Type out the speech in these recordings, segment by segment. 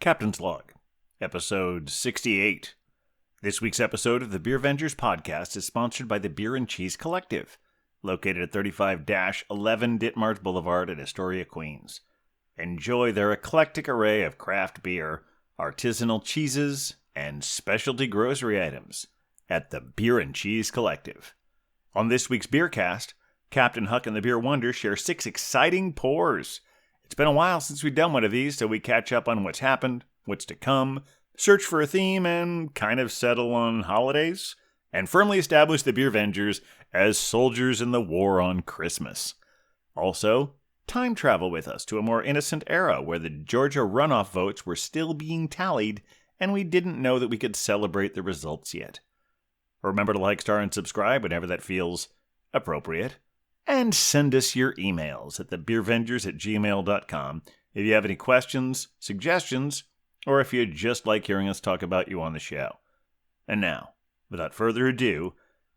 Captain's Log, Episode 68. This week's episode of the Beer Vengers podcast is sponsored by the Beer and Cheese Collective, located at 35-11 Ditmars Boulevard in Astoria, Queens. Enjoy their eclectic array of craft beer, artisanal cheeses, and specialty grocery items at the Beer and Cheese Collective. On this week's Beercast, Captain Huck and the Beer Wonder share 6 exciting pours. It's been a while since we've done one of these, so we catch up on what's happened, what's to come, search for a theme, and kind of settle on holidays, and firmly establish the Beer Vengers as soldiers in the war on Christmas. Also, time travel with us to a more innocent era where the Georgia runoff votes were still being tallied, and we didn't know that we could celebrate the results yet. Remember to like, star, and subscribe whenever that feels appropriate. And send us your emails at thebeervengers@gmail.com if you have any questions, suggestions, or if you'd just like hearing us talk about you on the show. And now, without further ado,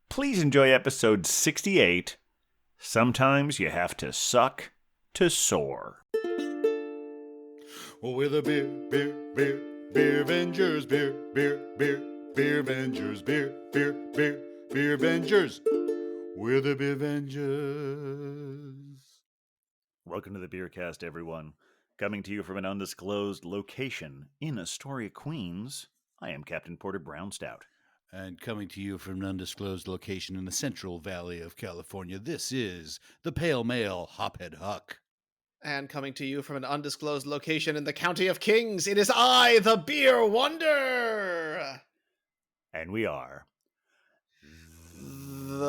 please enjoy episode 68, Sometimes You Have to Suck to Soar. Well, we're the beer Vengers, beer Vengers, beer Vengers. We're the Beer Vengers. Welcome to the Beercast, everyone. Coming to you from an undisclosed location in Astoria, Queens, I am Captain Porter Brownstout. And coming to you from an undisclosed location in the Central Valley of California, this is the Pale Male Hophead Huck. And coming to you from an undisclosed location in the County of Kings, it is I, the Beer Wonder! And we are... The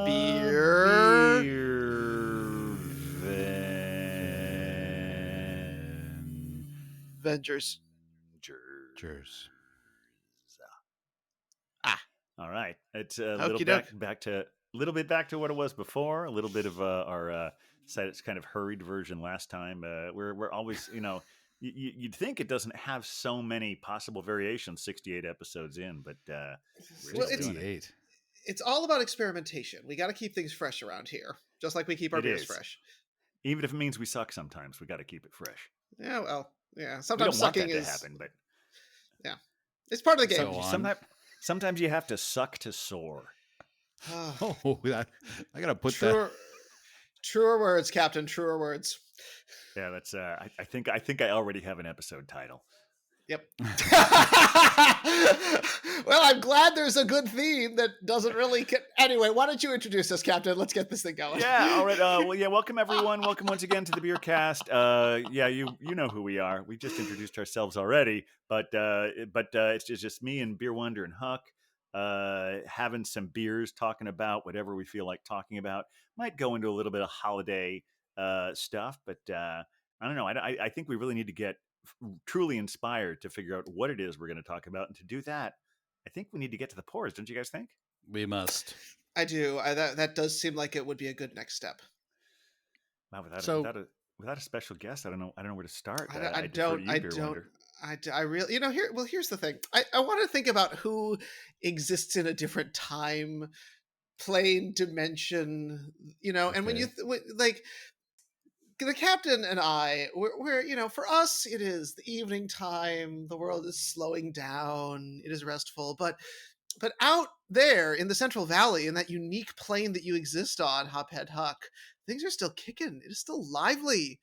Beer Vengers. All right. It's a little bit back to what it was before. A little bit of our kind of hurried version last time. We're always, you'd think it doesn't have so many possible variations. 68 episodes in, but well, it's all about experimentation. We got to keep things fresh around here, just like we keep our beers fresh. Even if it means we suck sometimes, we got to keep it fresh. Yeah, well, yeah. Sometimes we don't sucking want that to happen, but yeah, it's part of the game. Sometimes you have to suck to soar. I gotta put that. Truer words, Captain. Truer words. Yeah, that's. I think I already have an episode title. Yep. Well, I'm glad there's a good theme that doesn't really... Anyway, why don't you introduce us, Captain? Let's get this thing going. Yeah, all right. Welcome, everyone. Welcome once again to the Beercast. You know who we are. We just introduced ourselves already, but it's just me and Beer Wonder and Huck having some beers, talking about whatever we feel like talking about. Might go into a little bit of holiday stuff, but I don't know. I think we really need to get truly inspired to figure out what it is we're going to talk about, and to do that I think we need to get to the pours, don't you guys think? We must. I do. That does seem like it would be a good next step. Wow, without a special guest, I don't know where to start. I really, here's the thing. I want to think about who exists in a different time, plane, dimension, okay. And when you the captain and I, we're for us, it is the evening time. The world is slowing down. It is restful. But out there in the Central Valley, in that unique plane that you exist on, Hophead Huck, things are still kicking. It is still lively.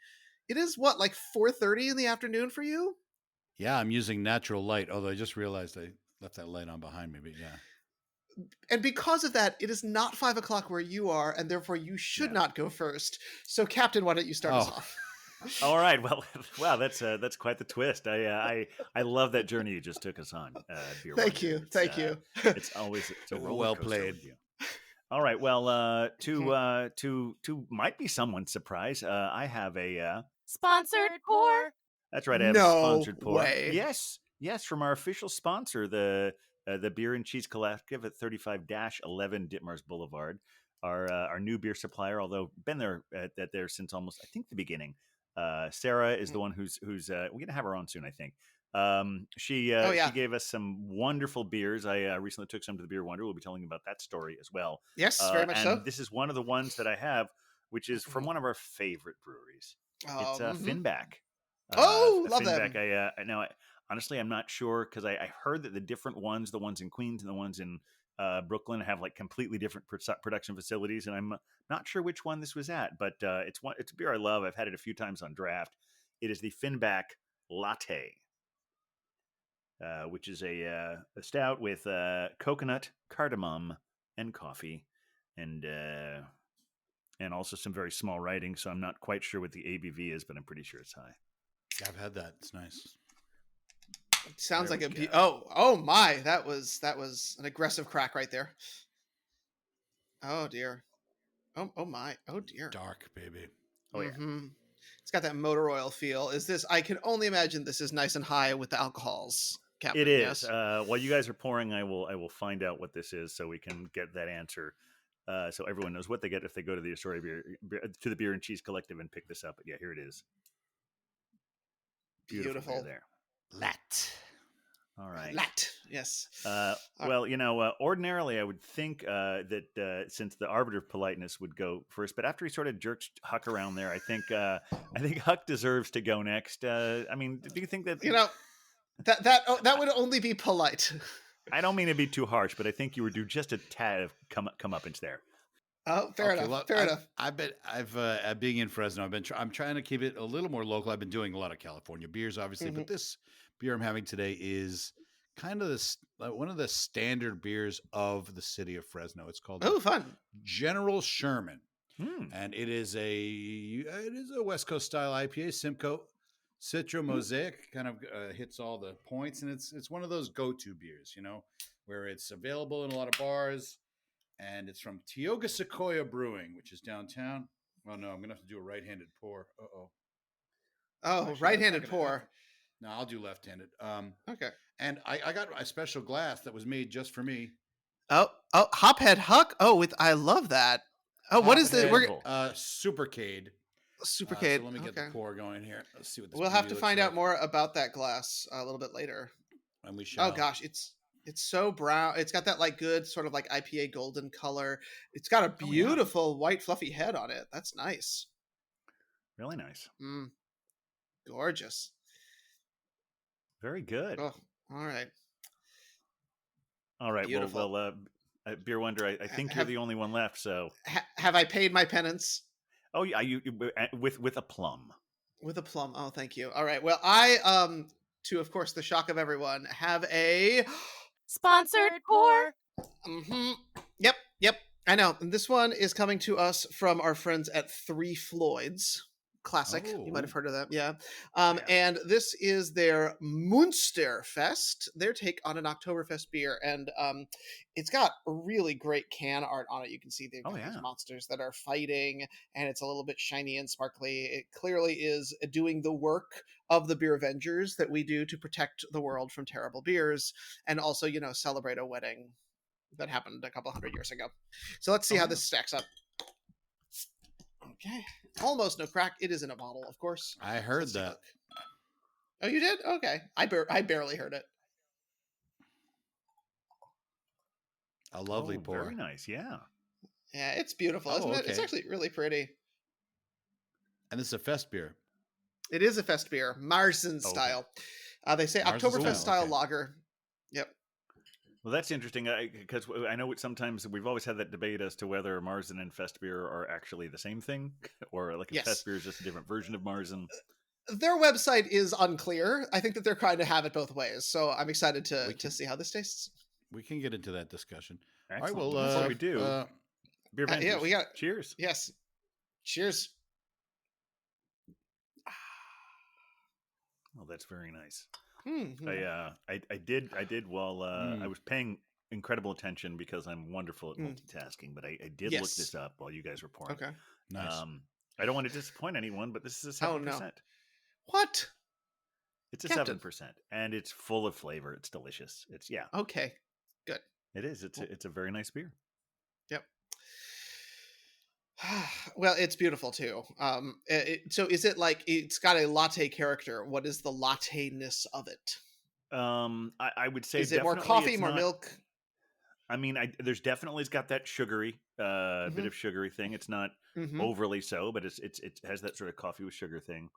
It is like 4:30 in the afternoon for you? Yeah, I'm using natural light, although I just realized I left that light on behind me, but yeah. And because of that, it is not 5 o'clock where you are, and therefore you should not go first. So, Captain, why don't you start us off? All right. Well, wow, that's quite the twist. I love that journey you just took us on. Thank you. It's always a roller well coaster played. With you. All right. Well, to might be someone's surprise, I have a sponsored pour. That's right. I have a sponsored pour. Way. Yes, from our official sponsor, the Beer and Cheese Collective at 35-11 Ditmars Boulevard, our new beer supplier. Although been there since almost, I think, the beginning. Sarah is the one who's we're gonna have her on soon, I think. She gave us some wonderful beers. I recently took some to the Beer Wonder. We'll be telling you about that story as well. Yes, very much so. This is one of the ones that I have, which is from one of our favorite breweries. It's Finback. Love Finback. them. Honestly, I'm not sure because I heard that the different ones, the ones in Queens and the ones in Brooklyn, have like completely different production facilities, and I'm not sure which one this was at. But it's a beer I love. I've had it a few times on draft. It is the Finback Latte, which is a stout with coconut, cardamom, and coffee, and also some very small writing. So I'm not quite sure what the ABV is, but I'm pretty sure it's high. Yeah, I've had that. It's nice. It sounds There like we a go. oh my, that was an aggressive crack right there. Oh dear. Oh my. Oh dear. Dark, baby. Oh yeah. Mm-hmm. It's got that motor oil feel. Is this? I can only imagine this is nice and high with the alcohols, It Captain. is. Yes. While you guys are pouring, I will find out what this is so we can get that answer. So everyone knows what they get if they go to the Astoria to the Beer and Cheese Collective and pick this up. But yeah, here it is. Beautiful beer Beautiful. there. Lat. All right. Lat. Yes. Well, ordinarily I would think that since the arbiter of politeness would go first, but after he sort of jerks Huck around there, I think Huck deserves to go next. I mean, do you think that? That would only be polite. I don't mean to be too harsh, but I think you would do just a tad of come up inch there. Oh, fair enough. Well, fair enough. I've being in Fresno, I'm trying to keep it a little more local. I've been doing a lot of California beers, obviously, but this beer I'm having today is kind of one of the standard beers of the city of Fresno. It's called fun General Sherman, and it is a West Coast style IPA, Simcoe Citra Mosaic, kind of hits all the points, and it's one of those go-to beers, where it's available in a lot of bars. And it's from Tioga Sequoia Brewing, which is downtown. Oh, no, I'm going to have to do a right-handed pour. Uh-oh. Actually, right-handed pour. No, I'll do left-handed. Okay. And I got a special glass that was made just for me. Oh, Hophead Huck. Oh, I love that. Oh, what is the Supercade. Supercade. So let me get the pour going here. Let's see what this. We'll have to find out more about that glass a little bit later. And we shall. Oh gosh, it's so brown. It's got that like good sort of like IPA golden color. It's got a beautiful white fluffy head on it. That's nice. Really nice. Gorgeous. Very good. Oh, all right. All right. Beautiful. Well, Beer Wonder, I think you're the only one left. So have I paid my penance? Oh yeah, you with a plum. With a plum. Oh, thank you. All right. Well, I to of course the shock of everyone have a sponsored pour. Yep. I know. And this one is coming to us from our friends at Three Floyds. Classic. You might have heard of them. Yeah. And this is their Munsterfest, their take on an Oktoberfest beer. And it's got really great can art on it. You can see they've got these monsters that are fighting, and it's a little bit shiny and sparkly. It clearly is doing the work of the Beer Avengers that we do to protect the world from terrible beers, and also, celebrate a wedding that happened a couple hundred years ago. So let's see how this stacks up. Okay. Almost no crack. It is in a bottle, of course. I heard that. Oh, you did? Okay. I barely heard it. A lovely pour. Very nice, yeah. Yeah, it's beautiful, isn't it? It's actually really pretty. And this is a fest beer. It is a fest beer. Marzen style. They say Oktoberfest style lager. Yep. Well, that's interesting because I know sometimes we've always had that debate as to whether Marzen and Fest beer are actually the same thing, or like a Fest beer is just a different version of Marzen. Their website is unclear. I think that they're trying to have it both ways, so I'm excited to see how this tastes. We can get into that discussion. Excellent. All right, well, before we do, Beer Vengers. Yeah, we got. Cheers. Yes. Cheers. Well, that's very nice. Mm-hmm. I did while I was paying incredible attention because I'm wonderful at multitasking, but I did look this up while you guys were pouring. Okay. Nice. I don't want to disappoint anyone, but this is a 7%. Oh, no. What? It's a 7%, and it's full of flavor. It's delicious. It's Okay. Good. It is. It's a very nice beer. Yep. Well, it's beautiful too. So is it like it's got a latte character? What is the latte-ness of it? I would say is it more coffee, more milk? I mean, there's definitely it's got that sugary bit of sugary thing. It's not overly so, but it has that sort of coffee with sugar thing.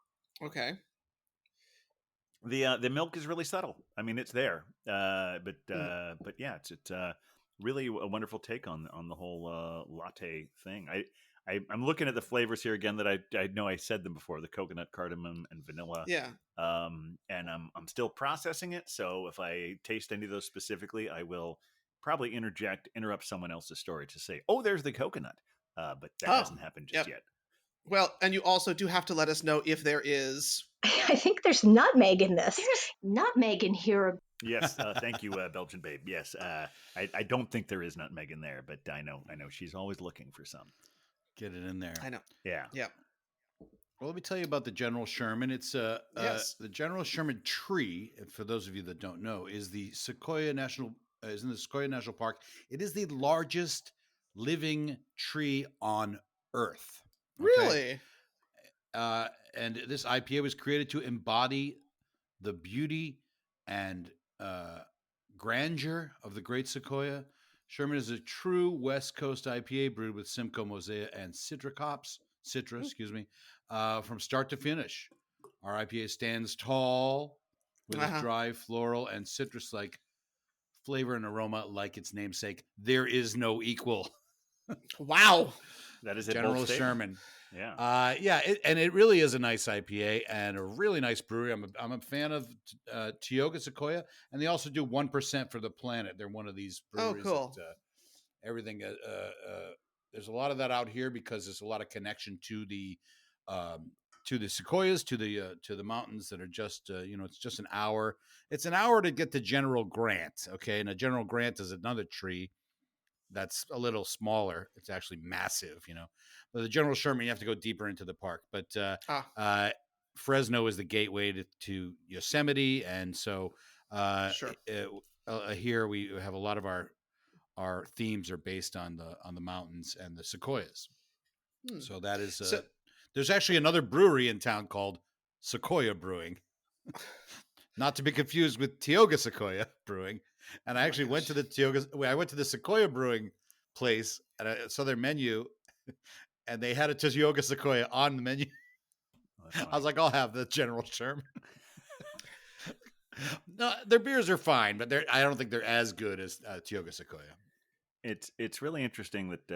Okay. The milk is really subtle. I mean, it's there, but yeah, it's really a wonderful take on the whole latte thing. I'm looking at the flavors here again that I know I said them before: the coconut, cardamom, and vanilla. Yeah. And I'm still processing it. So if I taste any of those specifically, I will probably interrupt someone else's story to say, "Oh, there's the coconut," but that hasn't happened just yet. Well, and you also do have to let us know if there is. I think there's nutmeg in this. There's nutmeg in here. Yes, thank you, Belgian babe. Yes, I don't think there is nutmeg in there, but I know she's always looking for some. Get it in there. I know. Yeah. Well, let me tell you about the General Sherman. It's the General Sherman tree. For those of you that don't know, is in the Sequoia National Park. It is the largest living tree on Earth. Okay? Really? And this IPA was created to embody the beauty and grandeur of the Great Sequoia. Sherman is a true West Coast IPA brewed with Simcoe, Mosaic, and Citra, from start to finish. Our IPA stands tall with its dry, floral, and citrus-like flavor and aroma like its namesake. There is no equal. Wow. That is a General Sherman. Yeah. It really is a nice IPA and a really nice brewery. I'm a fan of Tioga Sequoia, and they also do 1% for the planet. They're one of these breweries. Oh, cool. That, everything. There's a lot of that out here because there's a lot of connection to the sequoias, to the mountains that are just it's just an hour. It's an hour to get to General Grant. Okay, and a General Grant is another tree that's a little smaller. It's actually massive, But the General Sherman, you have to go deeper into the park. But Fresno is the gateway to Yosemite, and so here we have a lot of our themes are based on the mountains and the sequoias. So that is there's actually another brewery in town called Sequoia Brewing, not to be confused with Tioga Sequoia Brewing. And I actually went to the Sequoia Brewing place and I saw their menu, and they had a Tioga Sequoia on the menu. I was like, I'll have the General Sherman. No, their beers are fine, but I don't think they're as good as Tioga Sequoia. It's really interesting that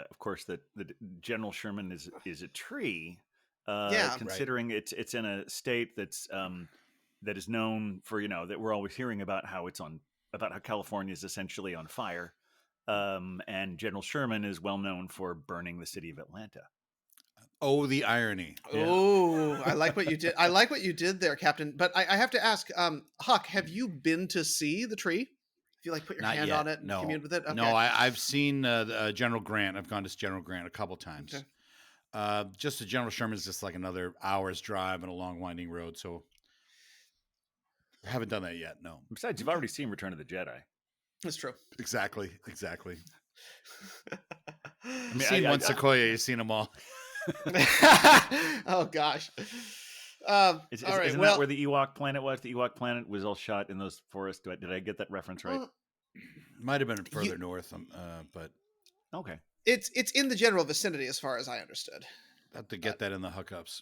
of course that the General Sherman is a tree. Considering it's in a state that's that is known for that we're always hearing about how California is essentially on fire, and General Sherman is well known for burning the city of Atlanta. Oh, the irony! Oh, I like what you did. I like what you did there, Captain. But I have to ask, Huck, have you been to see the tree? If you put your hand on it and commune with it? Okay. No, I've seen General Grant. I've gone to General Grant a couple times. Okay. Just the General Sherman is just like another hour's drive and a long winding road. So I haven't done that yet. No. Besides, you've already seen Return of the Jedi. That's true. Exactly. You've seen one Sequoia. You've seen them all. Oh gosh. Isn't that where the Ewok planet was? The Ewok planet was all shot in those forests. Did I get that reference right? Might have been further north, but okay. It's in the general vicinity, as far as I understood. Have to get that in the hookups.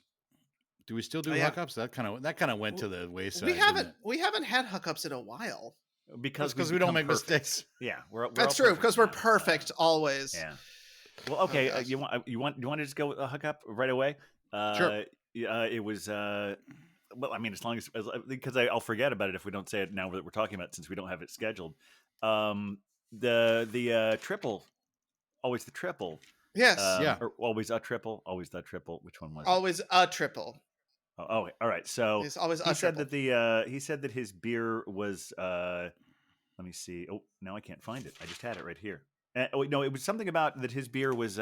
Do we still do hookups? That kind of went to the wayside. We haven't had hookups in a while because we don't make mistakes. Yeah, that's true because we're perfect always. Yeah. Well, okay. You want to just go with a hookup right away? Sure. It was. Well, I mean, as long as because I'll forget about it if we don't say it now that we're talking about it, since we don't have it scheduled. The triple, always the triple. Yes. Or always a triple. Always the triple. Which one was always it? A triple. Oh, all right. So it's always he said that he said that his beer was. Let me see. Oh, now I can't find it. I just had it right here. No, it was something about that his beer was.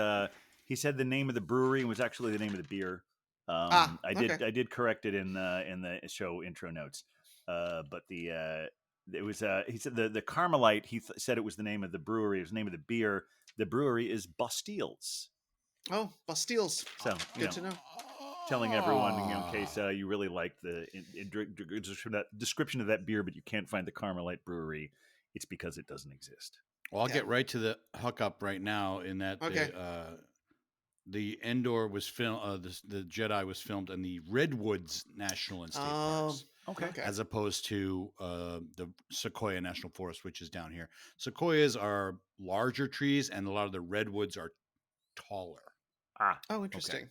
He said the name of the brewery was actually the name of the beer. I did correct it in the show intro notes. But it was he said the Carmelite. He said it was the name of the brewery. It was the name of the beer. The brewery is Bastiles. Oh, Bastiles. So good to know. Telling everyone, in case you really like the description of that beer, but you can't find the Carmelite brewery, it's because it doesn't exist. Well, I'll get right to the hookup right now. In that, the Endor was filmed. The Jedi was filmed in the Redwoods National and State Parks. Okay. as opposed to the Sequoia National Forest, which is down here. Sequoias are larger trees, and a lot of the redwoods are taller. Oh, interesting.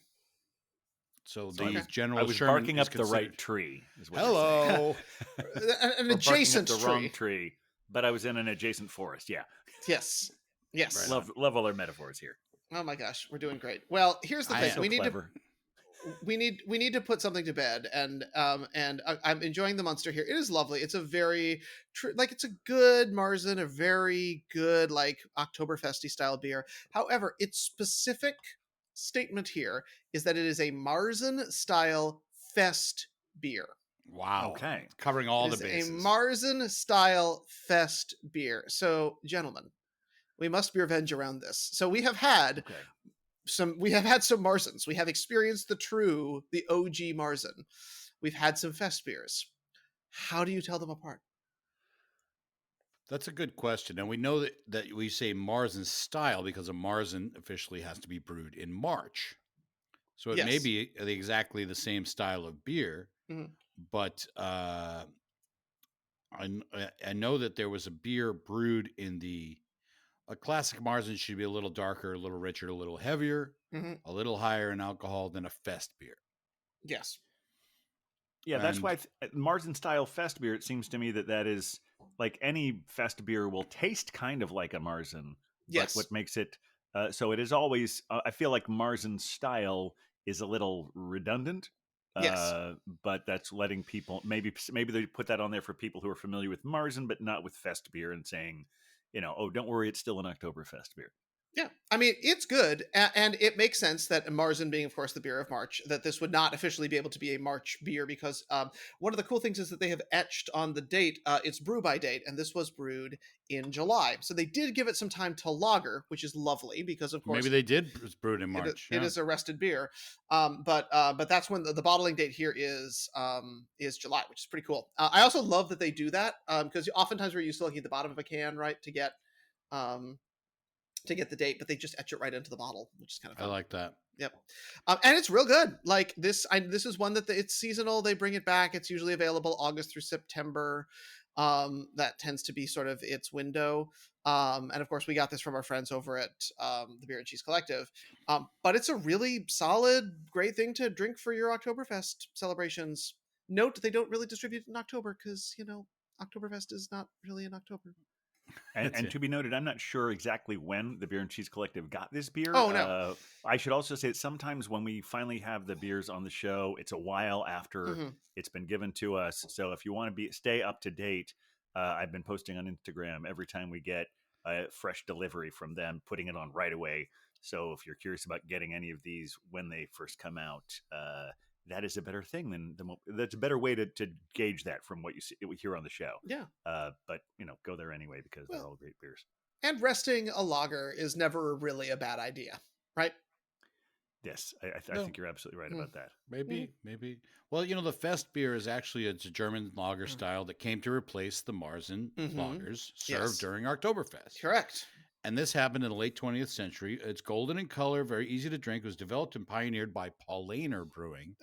So So the Okay. General I was Sherman barking is up the right considered. tree, is what you're Hello. An saying. Or barking adjacent up the tree. wrong tree, but I was in an adjacent forest. Yeah. Yes. Yes. Right on. Love all our metaphors here. Oh my gosh, we're doing great. Well, here's the I thing: am. So clever. we need to put something to bed, and I'm enjoying the Munster here. It is lovely. It's a very like it's a good Marzen, a very good like Oktoberfesty style beer. However, its specific statement here is that it is a Marzen style fest beer. Wow. Okay. Covering all It the is bases. a Marzen style fest beer. So, gentlemen, we must be revenge around this. So we have had Okay. some Marzens. We have experienced the OG Marzen. We've had some fest beers. How do you tell them apart? That's a good question. And we know that we say Marzen style because a Marzen officially has to be brewed in March. So it may Yes. be exactly the same style of beer, Mhm. but I know that there was a beer brewed in a classic Marzen should be a little darker, a little richer, a little heavier, Mhm. a little higher in alcohol than a fest beer. Yes. Yeah, that's why And Marzen style fest beer. It seems to me that is like any fest beer will taste kind of like a Marzen, but Yes. what makes it so it is always. I feel like Marzen style is a little redundant. Yes. But that's letting people maybe they put that on there for people who are familiar with Marzen but not with fest beer and saying, oh, don't worry, it's still an Oktoberfest beer. Yeah, I mean it's good, and it makes sense that Marzen being, of course, the beer of March, that this would not officially be able to be a March beer because one of the cool things is that they have etched on the date its brew by date, and this was brewed in July, so they did give it some time to lager, which is lovely because, of course, maybe they did brew it in it, March. it is a rested beer, but that's when the bottling date here is July, which is pretty cool. I also love that they do that because oftentimes we're used to looking at the bottom of a can, right, um, to get the date, but they just etch it right into the bottle, which is kind of I fun. like that. Yep. And it's real good. Like this, this is one that it's seasonal. They bring it back. It's usually available August through September. That tends to be sort of its window. And of course, we got this from our friends over at the Beer and Cheese Collective. But it's a really solid, great thing to drink for your Oktoberfest celebrations. Note they don't really distribute it in October because Oktoberfest is not really in October. And to be noted, I'm not sure exactly when the Beer and Cheese Collective got this beer. Oh no. I should also say that sometimes when we finally have the beers on the show, it's a while after it's been given to us. So if you want to stay up to date, I've been posting on Instagram every time we get a fresh delivery from them, putting it on right away. So if you're curious about getting any of these when they first come out, that is a better thing that's a better way to gauge that from what you hear on the show. Yeah. But go there anyway because they're all great beers. And resting a lager is never really a bad idea, right? Yes, I think you're absolutely right about that. Maybe. Well, the Fest beer is actually it's a German lager style that came to replace the Marzen lagers served during Oktoberfest. Correct. And this happened in the late 20th century. It's golden in color, very easy to drink. It was developed and pioneered by Paulaner Brewing,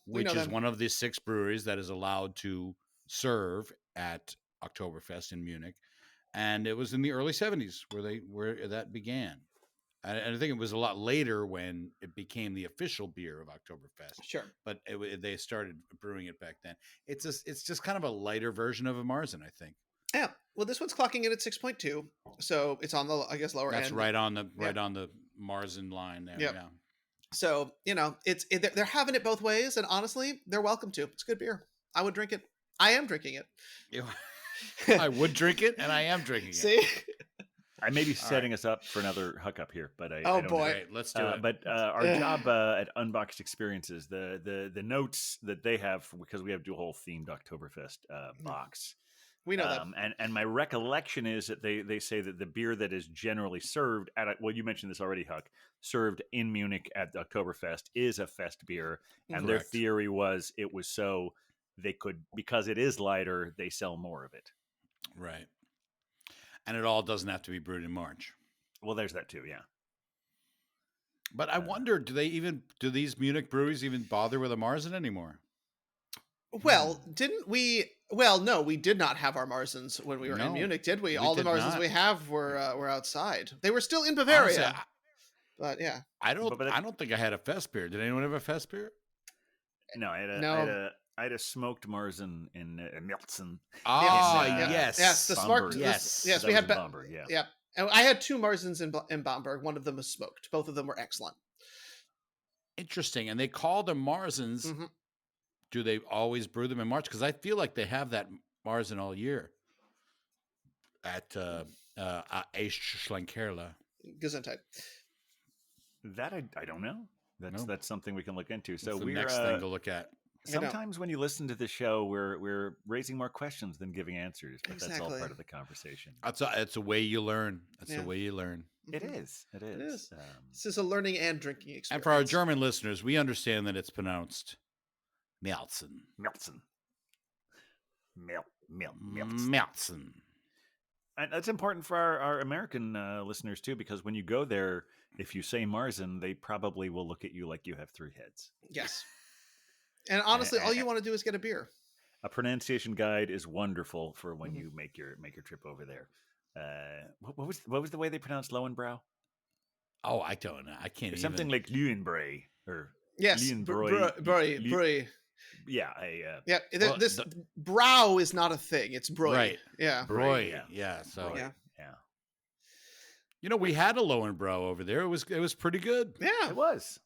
which is one of the 6 breweries that is allowed to serve at Oktoberfest in Munich. And it was in the early 70s where that began. And I think it was a lot later when it became the official beer of Oktoberfest. Sure. But they started brewing it back then. It's just kind of a lighter version of a Marzen, I think. Yeah. Well, this one's clocking in at 6.2, so it's on the lower end. That's right on the Marzen line there. Yep. Yeah. So they're having it both ways, and honestly, they're welcome to. It's good beer. I would drink it. I am drinking it. I would drink it, and I am drinking it. See. I may be setting us up for another hookup here, but I don't boy, know. Right, let's do it. But our job at Unboxed Experiences, the notes that they have, because we have to do a whole themed Oktoberfest box. We know that. And my recollection is that they say that the beer that is generally served well, you mentioned this already, Huck, served in Munich at the Oktoberfest is a fest beer, and their theory was it was so they could, because it is lighter, they sell more of it. Right. And it all doesn't have to be brewed in March. Well, there's that too, yeah. But I wonder, do these Munich breweries even bother with a Marzen anymore? Well, didn't we? Well, no, we did not have our Marzens when we were in No, Munich, did we? we All the did Marzens not. we have were outside. They were still in Bavaria, Honestly, but yeah. I don't think I had a fest beer. Did anyone have a fest beer? No, No. I had a smoked Marzen in Miltzen. Oh, Yeah. yes. Yes, the smart. Bamberg. Yes, Yes, we That had was in Bamberg, yeah. Yeah, and I had 2 Marzens in Bamberg. One of them was smoked. Both of them were excellent. Interesting. And they call them Marzens. Mm-hmm. Do they always brew them in March? Because I feel like they have that Marzen all year at Eschlenkerla. Gesundheit. That I don't know. That's something we can look into. So That's the we're next thing to look at. sometimes when you listen to the show, we're raising more questions than giving answers, but that's all Exactly. part of the conversation. It's a way you learn. That's Yeah. the way you learn. It is. It is. It is. This is a learning and drinking experience. And for our German listeners, we understand that it's pronounced Melzen. Miltzen. Melzen. And that's important for our American listeners too, because when you go there, if you say Marzen, they probably will look at you like you have 3 heads. Yes. And honestly, all you want to do is get a beer. A pronunciation guide is wonderful for when Mhm. you make your trip over there. What was the way they pronounced Lowenbrow? Oh, I don't know. I can't It's even. something like Leuenbray or Yes. Leuenbräu. Brie. Yeah, Yeah. Well, This brow is not a thing. It's broy. Right. Yeah. Broy. yeah. Yeah. So Yeah. yeah. you know, we had a Lowenbrow over there. It was pretty good. Yeah. It was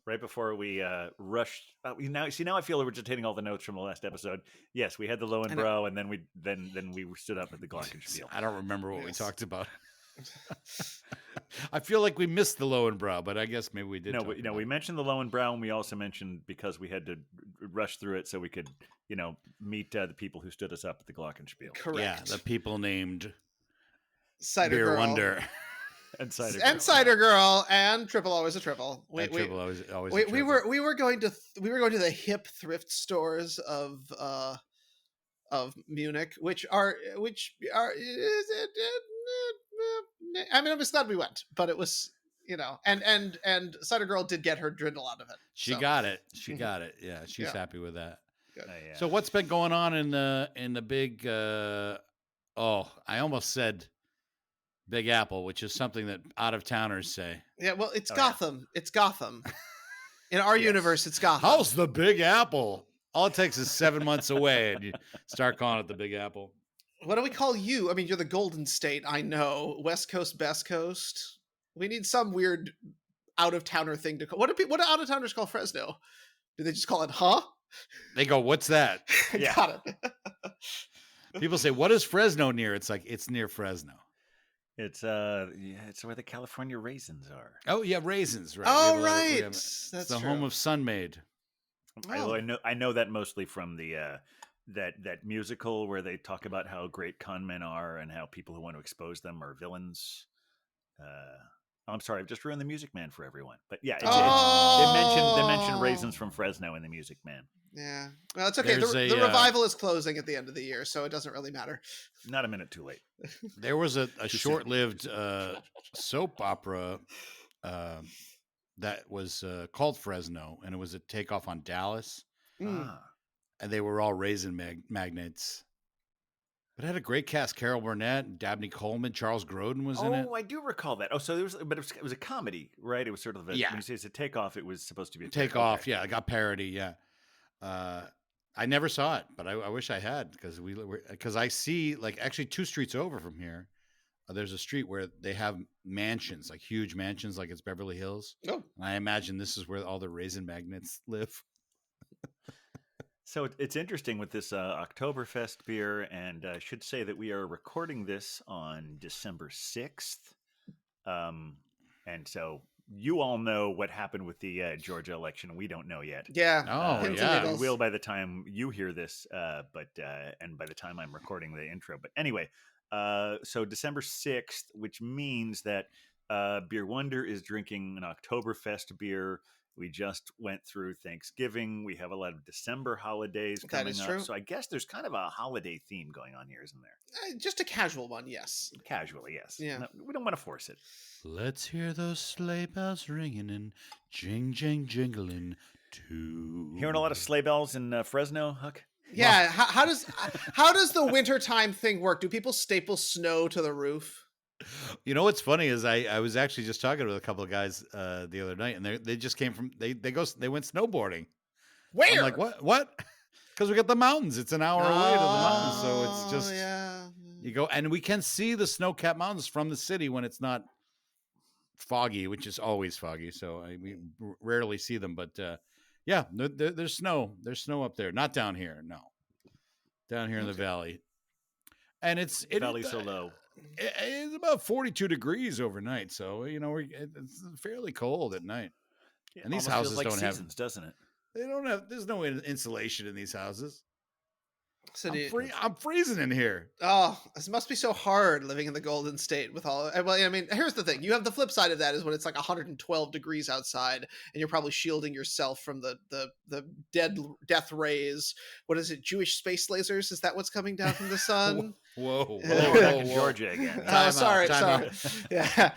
right before we rushed. Now I feel we're just hitting all the notes from the last episode. Yes, we had the Lowenbrow, and then we stood up at the Glockenspiel. I don't remember what we Yes. talked about. I feel like we missed the Lowenbrow, but I guess maybe we did. No, talk about we it. mentioned the Lowenbrow, and we also mentioned because we had to rush through it so we could, meet the people who stood us up at the Glockenspiel. Correct. Yeah, the people named Cider Beer Girl. Wonder. And Cider And Girl. Cider Girl and Triple Always a Triple. Triple always a we triple. were going to the hip thrift stores of Munich, which are I mean, I'm just glad we went, but it was and Cider Girl did get her drindle out of it. She so. got it. She got it. Yeah, she's Yeah. happy with that. Good. Yeah. So what's been going on in the big? I almost said Big Apple, which is something that out of towners say. Yeah, well, it's Oh, Gotham. It's Gotham. In our Yes. universe, it's Gotham. How's the Big Apple? All it takes is 7 months away, and you start calling it the Big Apple. What do we call you? I mean, you're the Golden State. I know. West Coast, Best Coast. We need some weird out of towner thing to call. What do out of towners call Fresno? Do they just call it huh? They go, "What's that?" Yeah. Got it. People say, "What is Fresno near?" It's like it's near Fresno. It's it's where the California raisins are. Oh yeah, raisins, right? Oh, We right. have- That's it's the true. home of Sunmaid. Although I know that mostly from the that musical where they talk about how great con men are and how people who want to expose them are villains. I'm sorry, I've just ruined the Music Man for everyone. But yeah, they mentioned raisins from Fresno in the Music Man. Yeah. Well, it's okay. There's The a, revival is closing at the end of the year, so it doesn't really matter. Not a minute too late. There was a soon. short-lived soap opera that was called Fresno, and it was a takeoff on Dallas, Mm. and they were all raisin magnates. But it had a great cast: Carol Burnett, Dabney Coleman, Charles Grodin was in it. Oh, I do recall that. Oh, so it was a comedy, right? It was sort of Yeah. when you say it's a takeoff, it was supposed to be a Takeoff, okay. yeah, I got parody, yeah. I never saw it, but I wish I had because I see like actually 2 streets over from here. There's a street where they have mansions, like huge mansions, like it's Beverly Hills. Oh. And I imagine this is where all the raisin magnates live. So it's interesting with this Oktoberfest beer, and I should say that we are recording this on December 6th. And so you all know what happened with the Georgia election. We don't know yet. Yeah. Oh, Pins and yeah. needles. We will by the time you hear this, but and by the time I'm recording the intro. But anyway, so December 6th, which means that Beer Wonder is drinking an Oktoberfest beer. We just went through Thanksgiving. We have a lot of December holidays That coming is up. true. So I guess there's kind of a holiday theme going on here, isn't there? Just a casual one, yes. Casually, yes. Yeah. No, we don't want to force it. Let's hear those sleigh bells ringing and jing, jing, jingling. 2. Hearing a lot of sleigh bells in Fresno, Huck? Yeah, how does the wintertime thing work? Do people staple snow to the roof? You know what's funny is I was actually just talking with a couple of guys the other night, and they just came from they went snowboarding. Where? I'm like, what? Because we got the mountains. It's an hour away to the mountains, so it's just you go, and we can see the snow-capped mountains from the city when it's not foggy, which is always foggy. So we rarely see them, but yeah, there's snow. There's snow up there, not down here. No, down here in the valley, and it's so low. It's about 42 degrees overnight, so it's fairly cold at night. It and these almost houses feels like don't seasons, have, doesn't it? they don't have. There's no insulation in these houses. So I'm freezing in here. Oh, this must be so hard living in the Golden State with all. Well, I mean, here's the thing: you have the flip side of that is when it's like 112 degrees outside, and you're probably shielding yourself from the death rays. What is it? Jewish space lasers? Is that what's coming down from the sun? Whoa! We're back in Georgia again. Sorry. Yeah.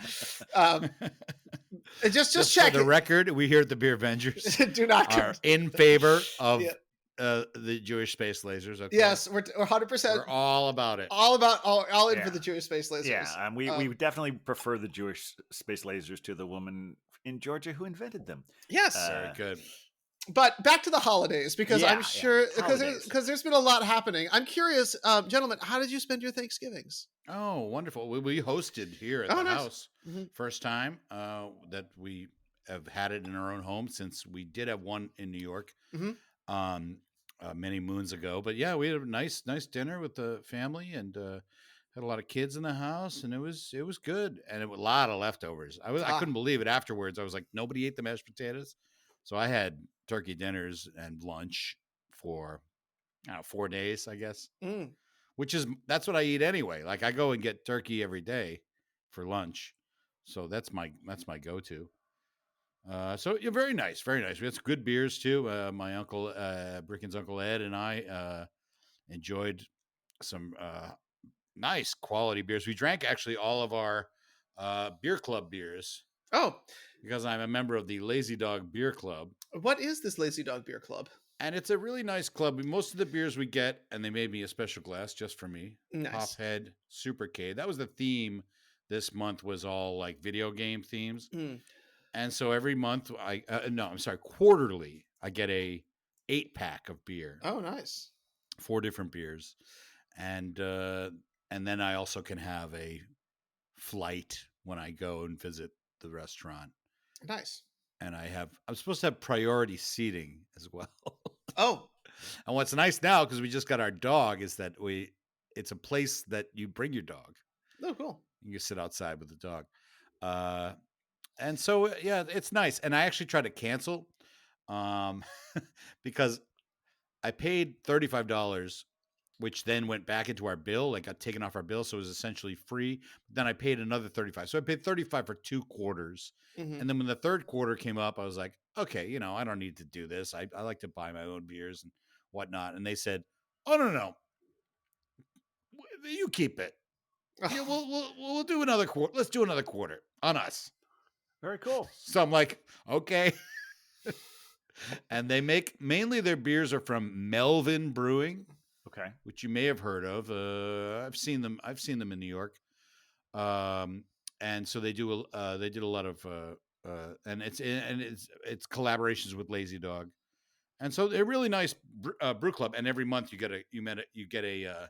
Just check for the record, we here at the Beer Vengers do not are in favor of the Jewish space lasers. Okay? Yes, we're 100%. We're all about it. All in for the Jewish space lasers. Yeah, we definitely prefer the Jewish space lasers to the woman in Georgia who invented them. Yes, very good. But back to the holidays, because I'm sure because there's been a lot happening. I'm curious, gentlemen, how did you spend your Thanksgivings? Oh, wonderful! We hosted here at the house. First time that we have had it in our own home since we did have one in New York. Many moons ago, but yeah, we had a nice dinner with the family and had a lot of kids in the house, and it was good, and a lot of leftovers. I couldn't believe it. Afterwards, I was like, nobody ate the mashed potatoes, so I had turkey dinners and lunch for 4 days, I guess. That's what I eat anyway. Like I go and get turkey every day for lunch, so that's my go-to. So yeah, very nice, very nice. We had some good beers too. My uncle, Bricken's Uncle Ed, and I enjoyed some nice quality beers. We drank actually all of our beer club beers. Oh, because I'm a member of the Lazy Dog Beer Club. What is this Lazy Dog Beer Club? And it's a really nice club. Most of the beers we get, and they made me a special glass just for me. Nice. Hophead, Super K. That was the theme this month. Was all like video game themes. And so every month, quarterly, I get a 8-pack of beer. Oh, nice! 4 different beers, and then I also can have a flight when I go and visit the restaurant. Nice. And I'm supposed to have priority seating as well. Oh, and what's nice now, because we just got our dog, is that it's a place that you bring your dog. Oh, cool! You can sit outside with the dog. And so, yeah, it's nice. And I actually tried to cancel because I paid $35, which then went back into our bill, like got taken off our bill. So it was essentially free. Then I paid another $35. So I paid $35 for 2 quarters. And then when the third quarter came up, I was like, okay, I don't need to do this. I like to buy my own beers and whatnot. And they said, oh, no. You keep it. Yeah, we'll do another quarter. Let's do another quarter on us. Very cool. So I'm like, okay. And they make mainly their beers are from Melvin Brewing, okay, which you may have heard of. I've seen them in New York. And so they did a lot of and it's collaborations with Lazy Dog, and so they're really nice brew club. And every month you get a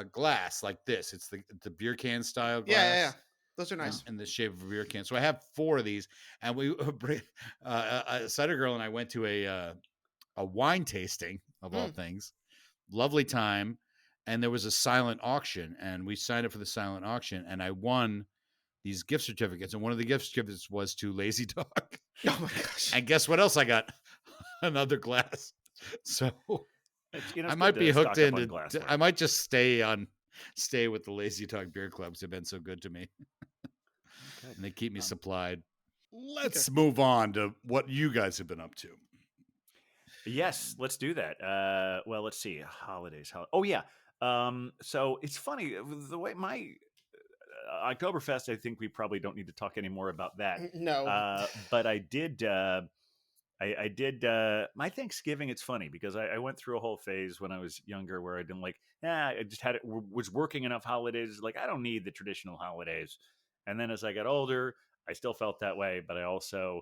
glass like this. It's the beer can style glass. Yeah. Those are nice. In the shape of a beer can. So I have 4 of these, and we Cider Girl and I went to a wine tasting of all things. Lovely time. And there was a silent auction, and we signed up for the silent auction, and I won these gift certificates. And one of the gift certificates was to Lazy Dog. Oh my gosh. And guess what else I got? Another glass. So I might be hooked into I might just stay with the Lazy Dog Beer Clubs. They've been so good to me. And they keep me supplied. Let's move on to what you guys have been up to. Yes, let's do that. Well, let's see. Holidays. Oh, yeah. So it's funny. The way my Oktoberfest, I think we probably don't need to talk any more about that. No. But I did I did my Thanksgiving. It's funny because I went through a whole phase when I was younger where I didn't like. Yeah, I just had it. Was working enough holidays. Like I don't need the traditional holidays. And then as I got older, I still felt that way, but I also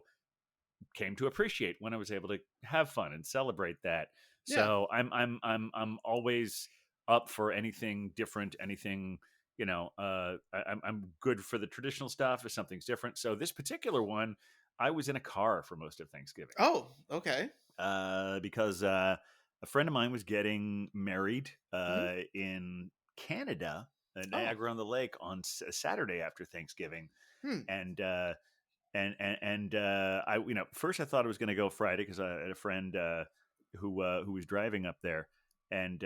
came to appreciate when I was able to have fun and celebrate that. Yeah. So I'm always up for anything different, anything I'm good for the traditional stuff if something's different. So this particular one, I was in a car for most of Thanksgiving Oh, okay. because a friend of mine was getting married in Canada, Oh. Niagara on the Lake, on Saturday after Thanksgiving, Hmm. and I first I thought I was going to go Friday because I had a friend who was driving up there, and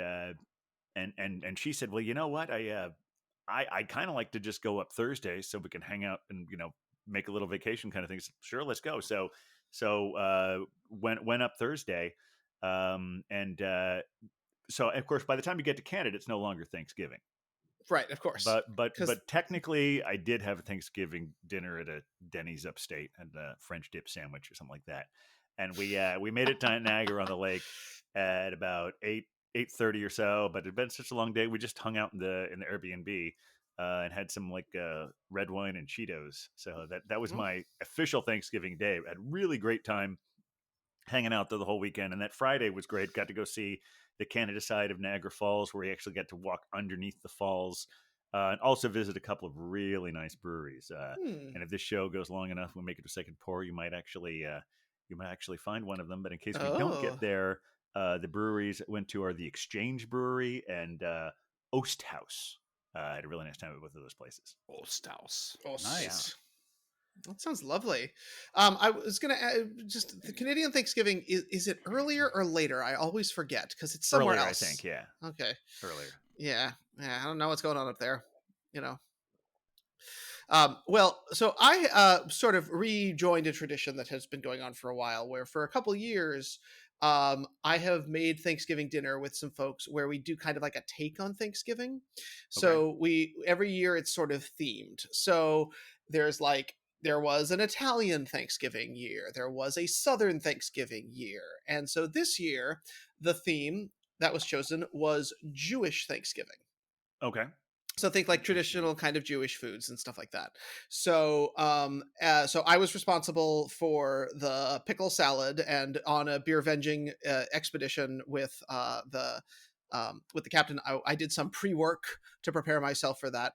and she said, well, you know what, I kind of like to just go up Thursday so we can hang out and make a little vacation kind of thing. So, sure, let's go. So went up Thursday, and so of course by the time you get to Canada, it's no longer Thanksgiving. Right, of course. But technically, I did have a Thanksgiving dinner at a Denny's upstate and a French dip sandwich or something like that, and we made it to Niagara on the Lake at about 8:30 or so. But it'd been such a long day, we just hung out in the Airbnb and had some red wine and Cheetos. So that was my official Thanksgiving day. I had a really great time hanging out there the whole weekend, and that Friday was great. Got to go see the Canada side of Niagara Falls, where you actually get to walk underneath the falls, and also visit a couple of really nice breweries. And if this show goes long enough, we make it to second pour, you might actually find one of them. But in case we don't get there, the breweries I went to are the Exchange Brewery and Osthaus. I had a really nice time at both of those places. Osthaus. Nice. That sounds lovely. I was gonna just the Canadian Thanksgiving, is it earlier or later? I always forget because it's somewhere Earlier, else. I think. Yeah. Okay. Earlier. Yeah. I don't know what's going on up there. You know. Well, so I sort of rejoined a tradition that has been going on for a while, where for a couple years, I have made Thanksgiving dinner with some folks where we do kind of like a take on Thanksgiving. So we every year it's sort of themed. So there's there was an Italian Thanksgiving year, there was a Southern Thanksgiving year, and so this year the theme that was chosen was Jewish Thanksgiving. Okay. So think like traditional kind of Jewish foods and stuff like that. So so I was responsible for the pickle salad, and on a beer venging expedition with the captain, I did some pre-work to prepare myself for that.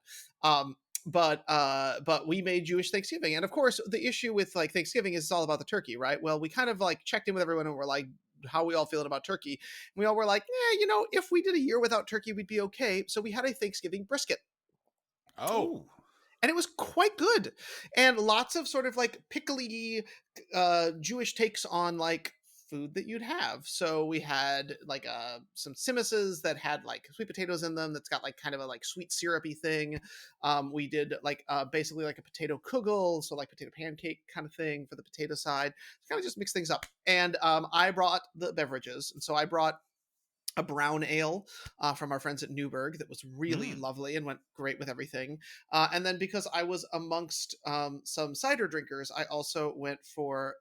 But we made Jewish Thanksgiving, and of course the issue with like Thanksgiving is it's all about the turkey, right? Well, we kind of like checked in with everyone and we're like, how we all feeling about turkey? And we all were like, yeah, if we did a year without turkey, we'd be okay. So we had a Thanksgiving brisket. Oh. And it was quite good. And lots of sort of like pickly Jewish takes on like food that you'd have. So we had like some simmises that had like sweet potatoes in them, that's got like kind of a like sweet syrupy thing. We did like basically like a potato kugel, so like potato pancake kind of thing for the potato side. Kind of just mix things up. And I brought the beverages, and so I brought a brown ale from our friends at Newburgh that was really lovely and went great with everything. And then because I was amongst some cider drinkers, I also went for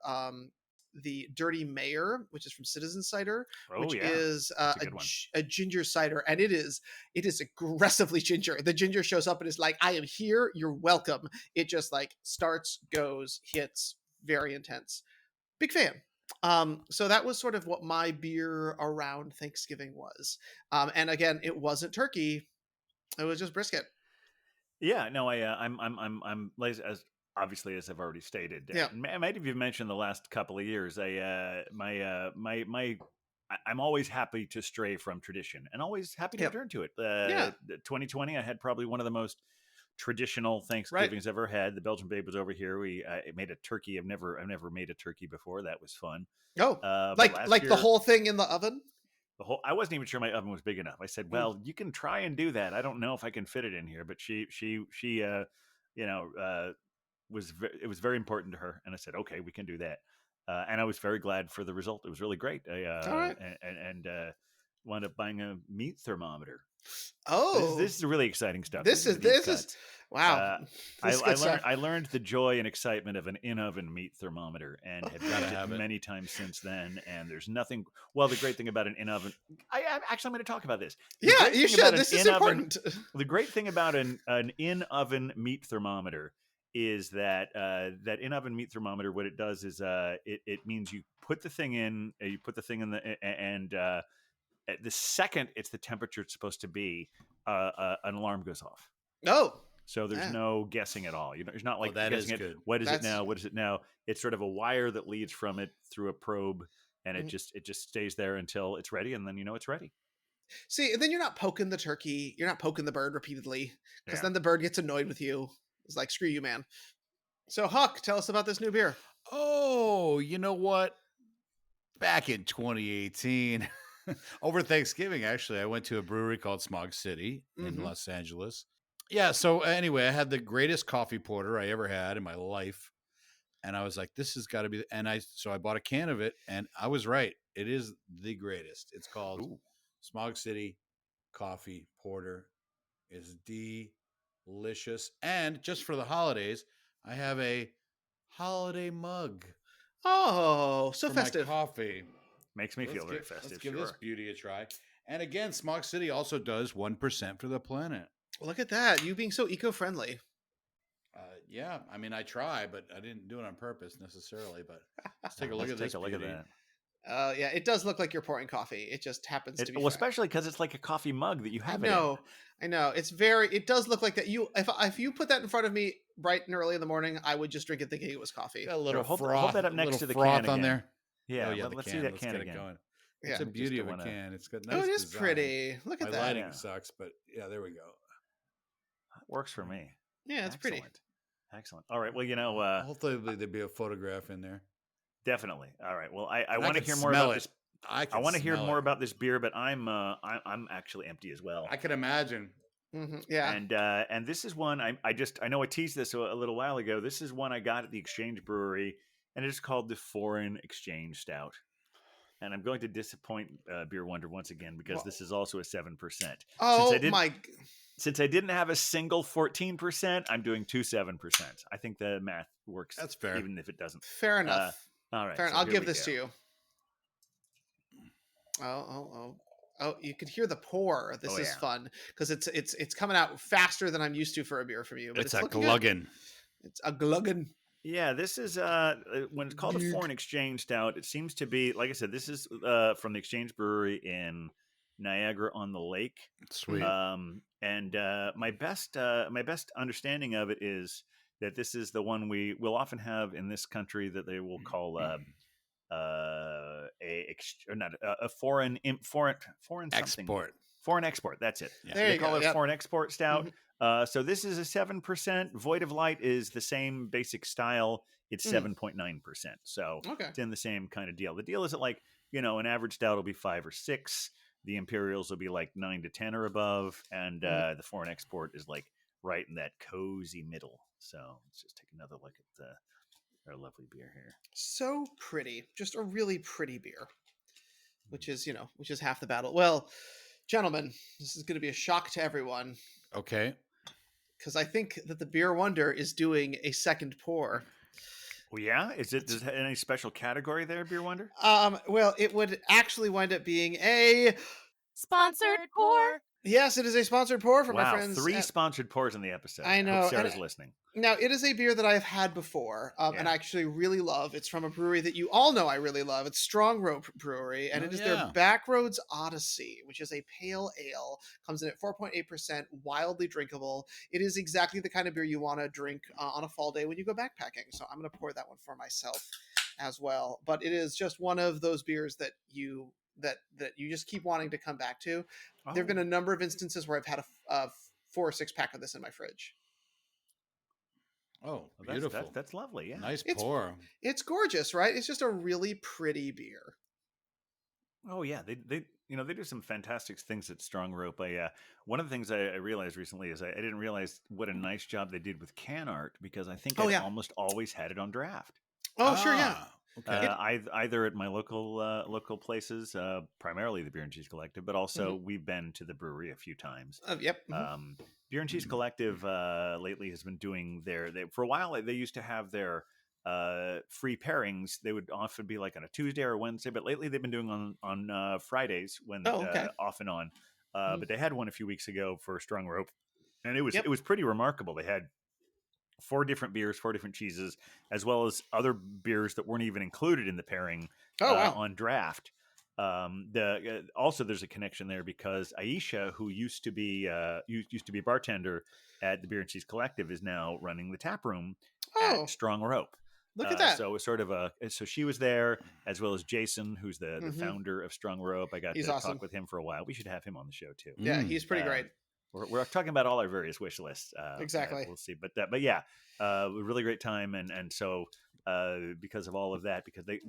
the Dirty Mayor, which is from Citizen Cider, which is a ginger cider, and it is aggressively ginger. The ginger shows up and is like, I am here, you're welcome. It just like starts, goes, hits, very intense. Big fan. So that was sort of what my beer around Thanksgiving was. And again, it wasn't turkey; it was just brisket. Yeah, no, I'm as obviously as I've already stated. Yeah, I might have even mentioned the last couple of years. I'm always happy to stray from tradition and always happy to return to it. 2020, I had probably one of the most traditional Thanksgivings I've ever had. The Belgian Babe was over here. We made a turkey. I've never made a turkey before. That was fun. Like year, the whole thing in the oven. I wasn't even sure my oven was big enough. I said, well, you can try and do that. I don't know if I can fit it in here, but she it was very important to her. And I said, okay, we can do that. And I was very glad for the result. It was really great. wound up buying a meat thermometer. Oh, this is really exciting stuff. This is wow. This is good stuff. I learned the joy and excitement of an in-oven meat thermometer and have used it many times since then. And there's nothing. Well, the great thing about an in-oven, I'm going to talk about this. Yeah, you should. This is important. The great thing about an in-oven meat thermometer is that that in-oven meat thermometer, what it does is it means you put the thing in, and at the second it's the temperature it's supposed to be, an alarm goes off. Oh, so there's no guessing at all. It's not like that guessing is good. What is it now? What is it now? It's sort of a wire that leads from it through a probe, and it just stays there until it's ready, and then it's ready. See, and then you're not poking the turkey, you're not poking the bird repeatedly, because then the bird gets annoyed with you. It's like, screw you, man. So, Huck, tell us about this new beer. Oh, you know what? Back in 2018, over Thanksgiving, actually, I went to a brewery called Smog City in Los Angeles. Yeah, so anyway, I had the greatest coffee porter I ever had in my life. And I was like, this has got to be, so I bought a can of it, and I was right. It is the greatest. It's called Smog City Coffee Porter. It's delicious. And just for the holidays, I have a holiday mug. Oh, so festive. My coffee. Makes me feel very festive. Let's give this beauty a try. And again, Smog City also does 1% for the planet. Look at that. You being so eco-friendly. Yeah, I mean, I try, but I didn't do it on purpose necessarily. But let's take a look at this. Take a look at that. Yeah, it does look like you're pouring coffee. It just happens to be. Well, especially because it's like a coffee mug that you have. I know. It does look like that. If you put that in front of me bright and early in the morning, I would just drink it thinking it was coffee. Got a little hold that up next to the froth can on there. Yeah, let's see that can again. Going. Yeah. It's a beauty of a can. It's got nice. Oh, it is design. pretty. Look at My that. lighting sucks, but yeah, there we go. Works for me. Yeah, it's pretty. Excellent. All right. Well, hopefully there'd be a photograph in there. Definitely. All right. Well, I want to hear more about this. I want to hear more about this beer, but I'm actually empty as well. I can imagine. Yeah. And this is one I know I teased this a little while ago. This is one I got at the Exchange Brewery, and it's called the Foreign Exchange Stout. And I'm going to disappoint Beer Wonder once again because this is also a 7%. Oh Since I didn't have a single 14%, I'm doing 2 7%. I think the math works. That's fair, even if it doesn't. Fair enough. All right, I'll give this to you. Oh! You could hear the pour. This is fun because it's coming out faster than I'm used to for a beer from you. But it's a gluggen. It's a gluggen. Yeah, this is when it's called a Foreign Exchange Stout. It seems to be, like I said, this is from the Exchange Brewery in Niagara-on-the-Lake. Sweet. And my best understanding of it is that this is the one we will often have in this country that they will call a foreign export. Foreign export. That's it. Yeah. They call it a foreign export stout. So this is a 7%. Void of Light is the same basic style. It's 7.9%. So it's in the same kind of deal. The deal is that, like, an average stout will be 5 or 6. The Imperials will be like 9 to 10 or above. And the foreign export is like right in that cozy middle. So let's just take another look at our lovely beer here. So pretty. Just a really pretty beer. Which is half the battle. Well, gentlemen, this is going to be a shock to everyone. Okay. Because I think that the Beer Wonder is doing a second pour. Well, yeah. Does it have any special category there, Beer Wonder? Well, it would actually wind up being a sponsored pour. Yes, it is a sponsored pour from my friends. 3 sponsored pours in the episode. I know. I hope Sarah's listening. Now, it is a beer that I have had before, and I actually really love. It's from a brewery that you all know I really love. It's Strong Rope Brewery, and it is their Backroads Odyssey, which is a pale ale. Comes in at 4.8%, wildly drinkable. It is exactly the kind of beer you want to drink on a fall day when you go backpacking. So I'm going to pour that one for myself as well. But it is just one of those beers that you just keep wanting to come back to. There have been a number of instances where I've had a 4 or 6 pack of this in my fridge. Oh, beautiful. That's lovely. Yeah. Nice pour. It's gorgeous, right? It's just a really pretty beer. Oh yeah, they do some fantastic things at Strong Rope. One of the things I realized recently is I didn't realize what a nice job they did with can art, because I think I almost always had it on draft. Oh, sure, yeah. Okay. Either at my local places, primarily the Beer and Cheese Collective, but also we've been to the brewery a few times. Yep. Beer and Cheese Collective lately has been doing for a while. They used to have their free pairings. They would often be like on a Tuesday or a Wednesday, but lately they've been doing on Fridays when Okay. off and on. But they had one a few weeks ago for Strong Rope, and it Yep. was pretty remarkable. They had 4 different beers, 4 different cheeses, as well as other beers that weren't even included in the pairing on draft. Also there's a connection there because Aisha, who used to be a bartender at the Beer and Cheese Collective, is now running the tap room at Strong Rope. Look at that. So it was sort of so she was there, as well as Jason, who's the founder of Strong Rope. I got to talk with him for a while. We should have him on the show too. Yeah, he's pretty great. We're talking about all our various wish lists. Exactly. We'll see, but yeah, a really great time, and so because of all of that,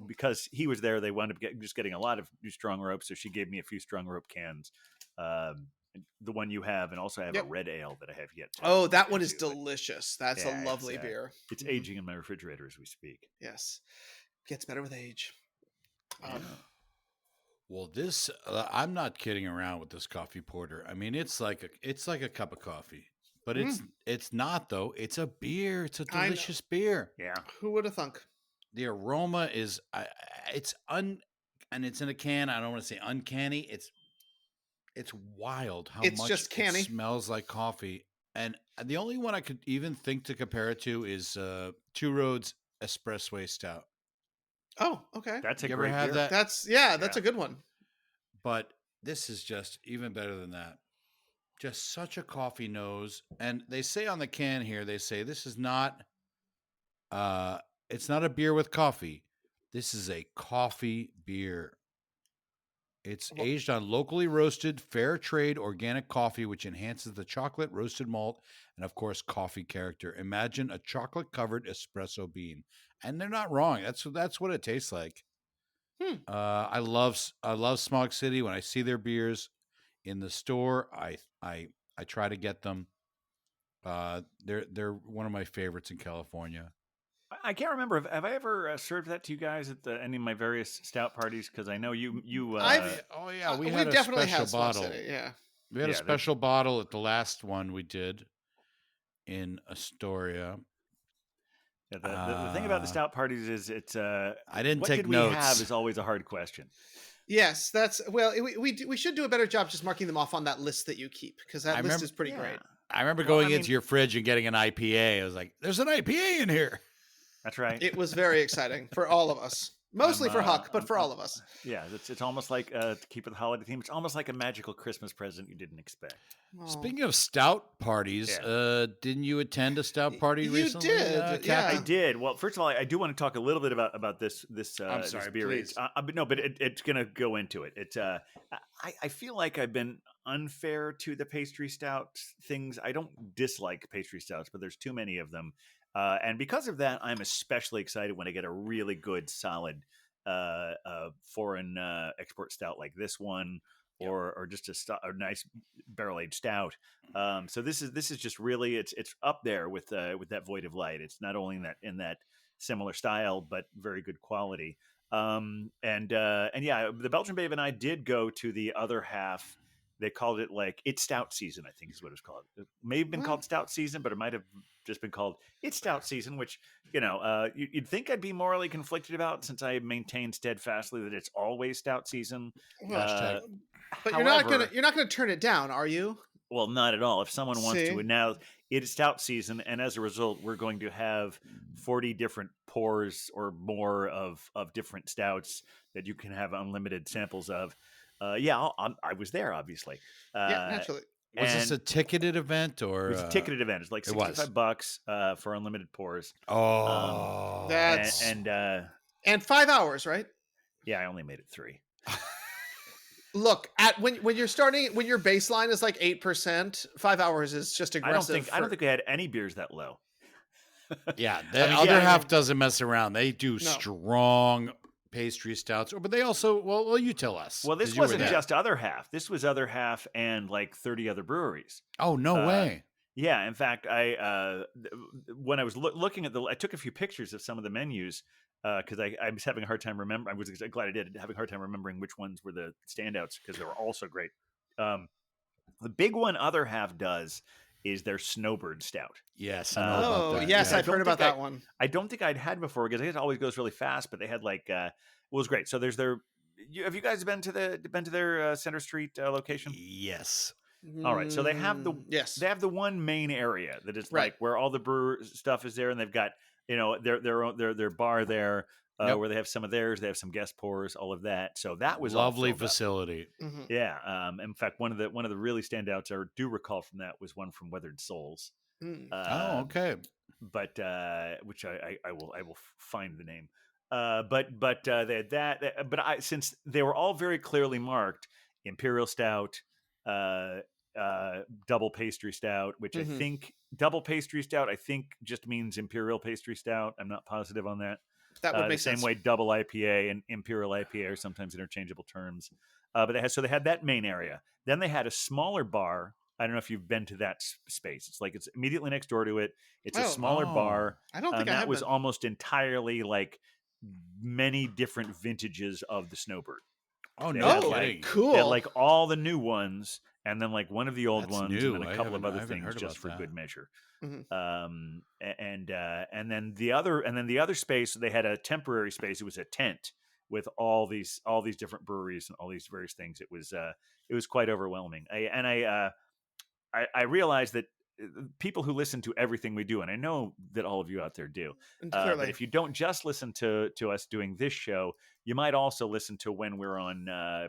because he was there, they wound up getting a lot of new Strong Rope. So she gave me a few Strong Rope cans, the one you have, and also I have a red ale that I have yet. That one is delicious. That's a lovely beer. It's aging in my refrigerator as we speak. Yes, gets better with age. Well, this I'm not kidding around with this coffee porter. I mean, it's like a cup of coffee, but it's not though. It's a beer. It's a delicious beer. Yeah. Who would have thunk? The aroma is and it's in a can. I don't want to say uncanny. It's wild how It's much just canny. It smells like coffee. And the only one I could even think to compare it to is Two Roads Espressway Stout. Oh, okay. That's a You great ever had beer. that? That's a good one. But this is just even better than that. Just such a coffee nose. And they say on the can here, they say this is not it's not a beer with coffee. This is a coffee beer. It's aged on locally roasted, fair trade organic coffee, which enhances the chocolate, roasted malt, and of course, coffee character. Imagine a chocolate-covered espresso bean, and they're not wrong. That's what it tastes like. I love Smog City. When I see their beers in the store, I try to get them. They're one of my favorites in California. I can't remember. Have I ever served that to you guys at any of my various stout parties? Because I know you. We had a definitely special had bottle. City, yeah, we had a special bottle at the last one we did in Astoria. Yeah, the thing about the stout parties is it's. I didn't what take did notes. We have is always a hard question. Yes, we should do a better job just marking them off on that list that you keep, because that list is pretty great. I remember going into your fridge and getting an IPA. I was like, "There's an IPA in here." That's right. It was very exciting for all of us. Mostly for Huck, but for all of us. Yeah, it's almost like, to keep with the holiday theme, it's almost like a magical Christmas present you didn't expect. Oh. Speaking of stout parties, didn't you attend a stout party recently? You did, I did. Well, first of all, I do want to talk a little bit about this. I'm sorry, this beer. please. But it's going to go into it. It's I feel like I've been unfair to the pastry stout things. I don't dislike pastry stouts, but there's too many of them. And because of that, I'm especially excited when I get a really good, solid foreign export stout like this one, or just a nice barrel-aged stout. So this is just really it's up there with that Void of Light. It's not only in that similar style, but very good quality. And yeah, the Belgian Babe and I did go to the other half. They called it like It's Stout Season, I think is what it's called. It may have been called Stout Season, but it might have just been called It's Stout Season, which, you'd think I'd be morally conflicted about, since I maintain steadfastly that it's always Stout Season. But you're however, not gonna turn it down, are you? Well, not at all. If someone wants to, and now it is Stout Season, and as a result, we're going to have 40 different pours or more of different stouts that you can have unlimited samples of. I was there, obviously. Naturally. Was this a ticketed event or? It was a ticketed event. It's like $65 for unlimited pours. Oh, that's and 5 hours, right? Yeah, I only made it 3. Look, when your baseline is like 8%, 5 hours is just aggressive. I don't think we had any beers that low. Yeah, the other half doesn't mess around. They do strong pastry stouts, but they also, well, you tell us. Well, this wasn't just other half. This was other half and like 30 other breweries. Oh, no way. Yeah, in fact, I when I was looking at I took a few pictures of some of the menus because I was having a hard time remembering. I was glad I did, having a hard time remembering which ones were the standouts because they were all so great. The big one other half does is their Snowbird Stout. Yes, I know about Oh, that. yes, yeah. I've heard about that one. I don't think I'd had before because it always goes really fast. But they had like it was great. So there's their. Have you guys been to their Center Street location? Yes. All right, so they have yes. they have the one main area that is Right. like where all the brewer stuff is there, and they've got their bar there Yep. where they have some of theirs. They have some guest pours, all of that. So that was all lovely filled up. facility. Mhm. Yeah. In fact, one of the really standouts I do recall from that was one from Weathered Souls. Mm. Oh, okay. But which I will find the name. But they had that. But since they were all very clearly marked, Imperial Stout, double pastry stout, which I think double pastry stout I think just means Imperial pastry stout. I'm not positive on that. That would make the same sense. way double IPA and Imperial IPA are sometimes interchangeable terms. But they had that main area. Then they had a smaller bar. I don't know if you've been to that space. It's immediately next door to it. It's a smaller bar. I don't think I that have was been. almost entirely like many different vintages of the Snowbird. Oh, They no had, kidding. Cool. They had like all the new ones, and then like one of the old That's ones, new. and then a I couple of haven't- I other haven't things heard just about for that. good measure. Mhm. And then the other space, they had a temporary space. It was a tent with all these different breweries and all these various things. It was quite overwhelming. I realized that people who listen to everything we do, and I know that all of you out there do, And but clearly. if you don't just listen to us doing this show, you might also listen to when we're on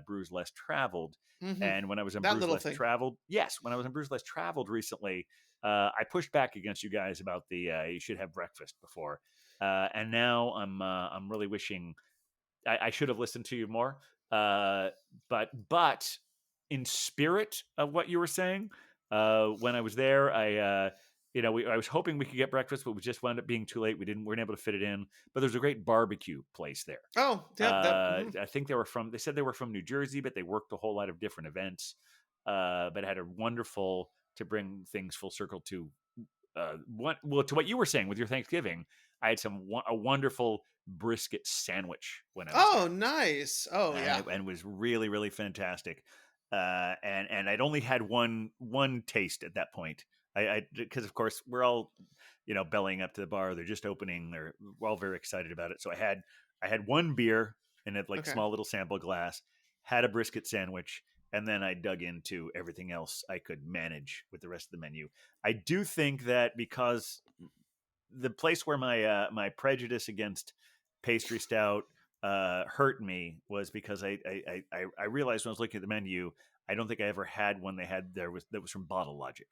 Brews Less Traveled. Mhm. And when I was on That Brews little Less thing. Traveled, when I was on Brews Less Traveled recently, I pushed back against you guys about the you should have breakfast before, and now I'm really wishing I should have listened to you more. But in spirit of what you were saying, when I was there, I was hoping we could get breakfast, but we just wound up being too late. We weren't able to fit it in. But there's a great barbecue place there. Oh, yeah. I think they said they were from New Jersey, but they worked a whole lot of different events. But had a wonderful, to bring things full circle to to what you were saying with your Thanksgiving. I had a wonderful brisket sandwich when I was Oh, there. nice. Oh, yeah. And it was really, really fantastic. And I'd only had one taste at that point. Because of course we're all, bellying up to the bar. They're just opening. We're all very excited about it. So I had one beer in a Okay. small little sample glass, had a brisket sandwich, and then I dug into everything else I could manage with the rest of the menu. I do think that because the place where my prejudice against pastry stout hurt me was because I realized when I was looking at the menu, I don't think I ever had one that was from Bottle Logic.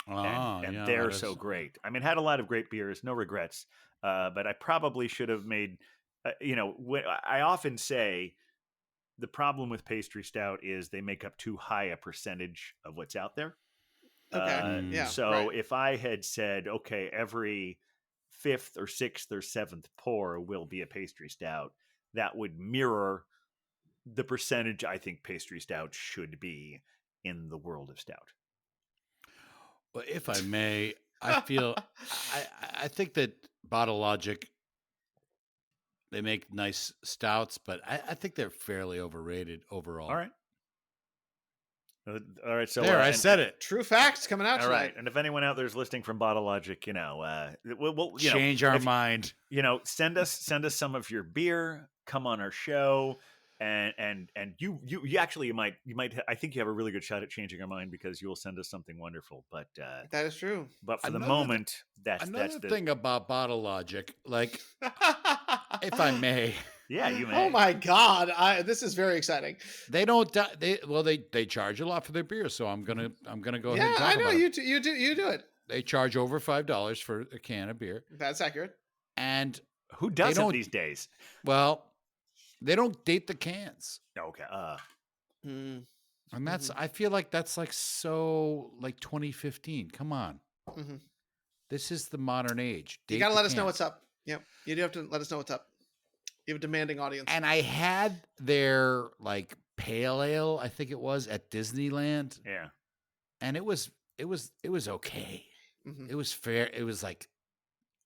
And yeah, they're that so is- great. I mean, had a lot of great beers, no regrets. But I probably should have made. I often say the problem with pastry stout is they make up too high a percentage of what's out there. Okay. Yeah. So right. if I had said, okay, every fifth or sixth or seventh pour will be a pastry stout, that would mirror the percentage I think pastry stout should be in the world of stout. Well, if I may, I feel I think that Bottle Logic, they make nice stouts, but I think they're fairly overrated overall. All right. So I said it. True facts coming out All tonight. right, and if anyone out there is listening from Bottle Logic, we'll Change our mind. Send us some of your beer. Come on our show, and you actually you might I think you have a really good shot at changing our mind because you will send us something wonderful. But That is true. but for the Another moment, that's Another the thing about Bottle Logic, like if I may, yeah, you may. Oh my God! This is very exciting. they don't. They charge a lot for their beer, so I'm gonna go ahead. Yeah, And talk I know about it. you do it. They charge over $5 for a can of beer, That's accurate. and Who doesn't don't- these days? well, they don't date the cans, Okay. Mm, and that's. I feel like that's like so like 2015. Come on, mhm. this is the modern age. You Date got to the let us know cans. what's up. Yep, you do have to let us know what's up. You have a demanding audience. And I had their like pale ale, I think it was at Disneyland, Yeah. and it was okay. Mhm. It was fair. It was like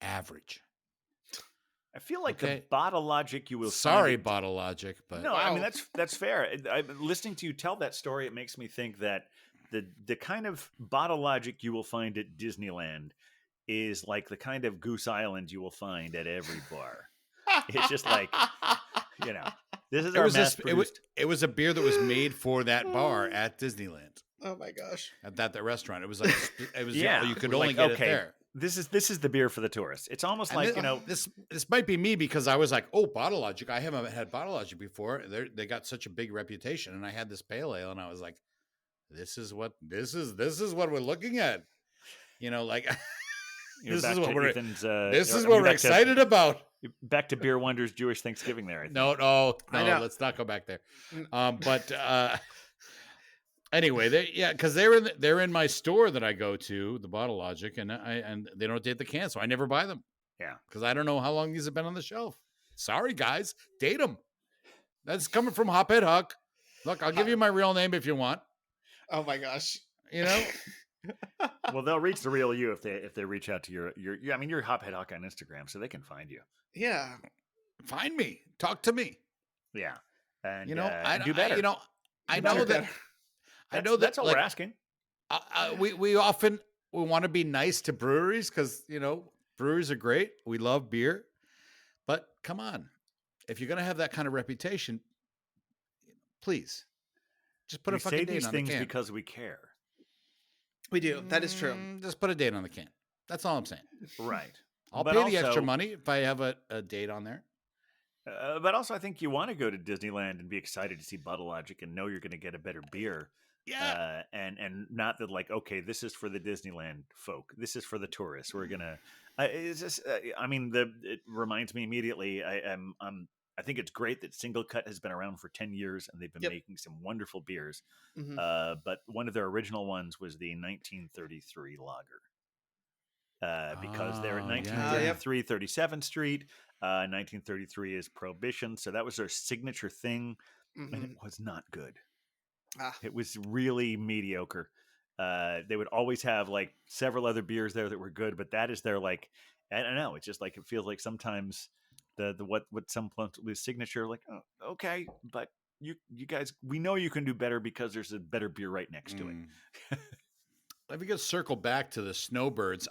average. I feel like Okay. the bottle logic you will Sorry, find bottle logic, but no, I mean Wow. that's fair. Listening to you tell that story, it makes me think that the kind of bottle logic you will find at Disneyland is like the kind of Goose Island you will find at every bar. It's just like, you know, this is it our was mass this. It was, produced. it was a beer that was made for that bar at Disneyland, Oh my gosh. at that restaurant. It was like it was. Yeah, You could like, only get okay, it there. This is the beer for the tourists. It's almost And like, this, you know, this might be me because I was like, oh, Bottle Logic. I haven't had Bottle Logic before. They got such a big reputation, and I had this pale ale, and I was like, this is what we're looking at. You know, like you're this back is what to we're Ethan's, this or, is I what mean, we're excited about. back to Beer Wonders Jewish Thanksgiving there. I think. No, I know. let's not go back there. Mm. But anyway, because they're in my store that I go to, the Bottle Logic, and they don't date the can, so I never buy them. Yeah, because I don't know how long these have been on the shelf. Sorry, guys, date them. That's coming from Hophead Huck. Look, I'll give you my real name if you want. Oh my gosh. You know, well, they'll reach the real you if they reach out to your. I mean, you're Hophead Hawk on Instagram, so they can find you. Yeah. find me, talk to me. Yeah, and You know, and do better. I Do know better. that. I know that. That's all like, we're asking. we often want to be nice to breweries because breweries are great. We love beer, but come on, if you're gonna have that kind of reputation, please just put We a fucking say date these on the things can. because we care. We do. That is true. Just put a date on the can. That's all I'm saying. Right. I'll But pay the extra also- money if I have a date on there. But also, I think you want to go to Disneyland and be excited to see Bottle Logic and know you're going to get a better beer. Yeah. And not that like, okay, this is for the Disneyland folk. This is for the tourists. We're gonna. It's just. I mean, it reminds me immediately. I think it's great that Single Cut has been around for 10 years and they've been Yep. making some wonderful beers. Mhm. But one of their original ones was the 1933 lager. Because they're at Oh, yeah. 1933 37th Street. 1933 is Prohibition, so that was their signature thing, and Mhm. it was not good. Ah. It was really mediocre. They would always have like several other beers there that were good, but that is their like, I don't know. It's just like it feels like sometimes the what some was signature, like, oh, okay, but you guys, we know you can do better because there's a better beer right next to it. Let me just circle back to the Snowbirds.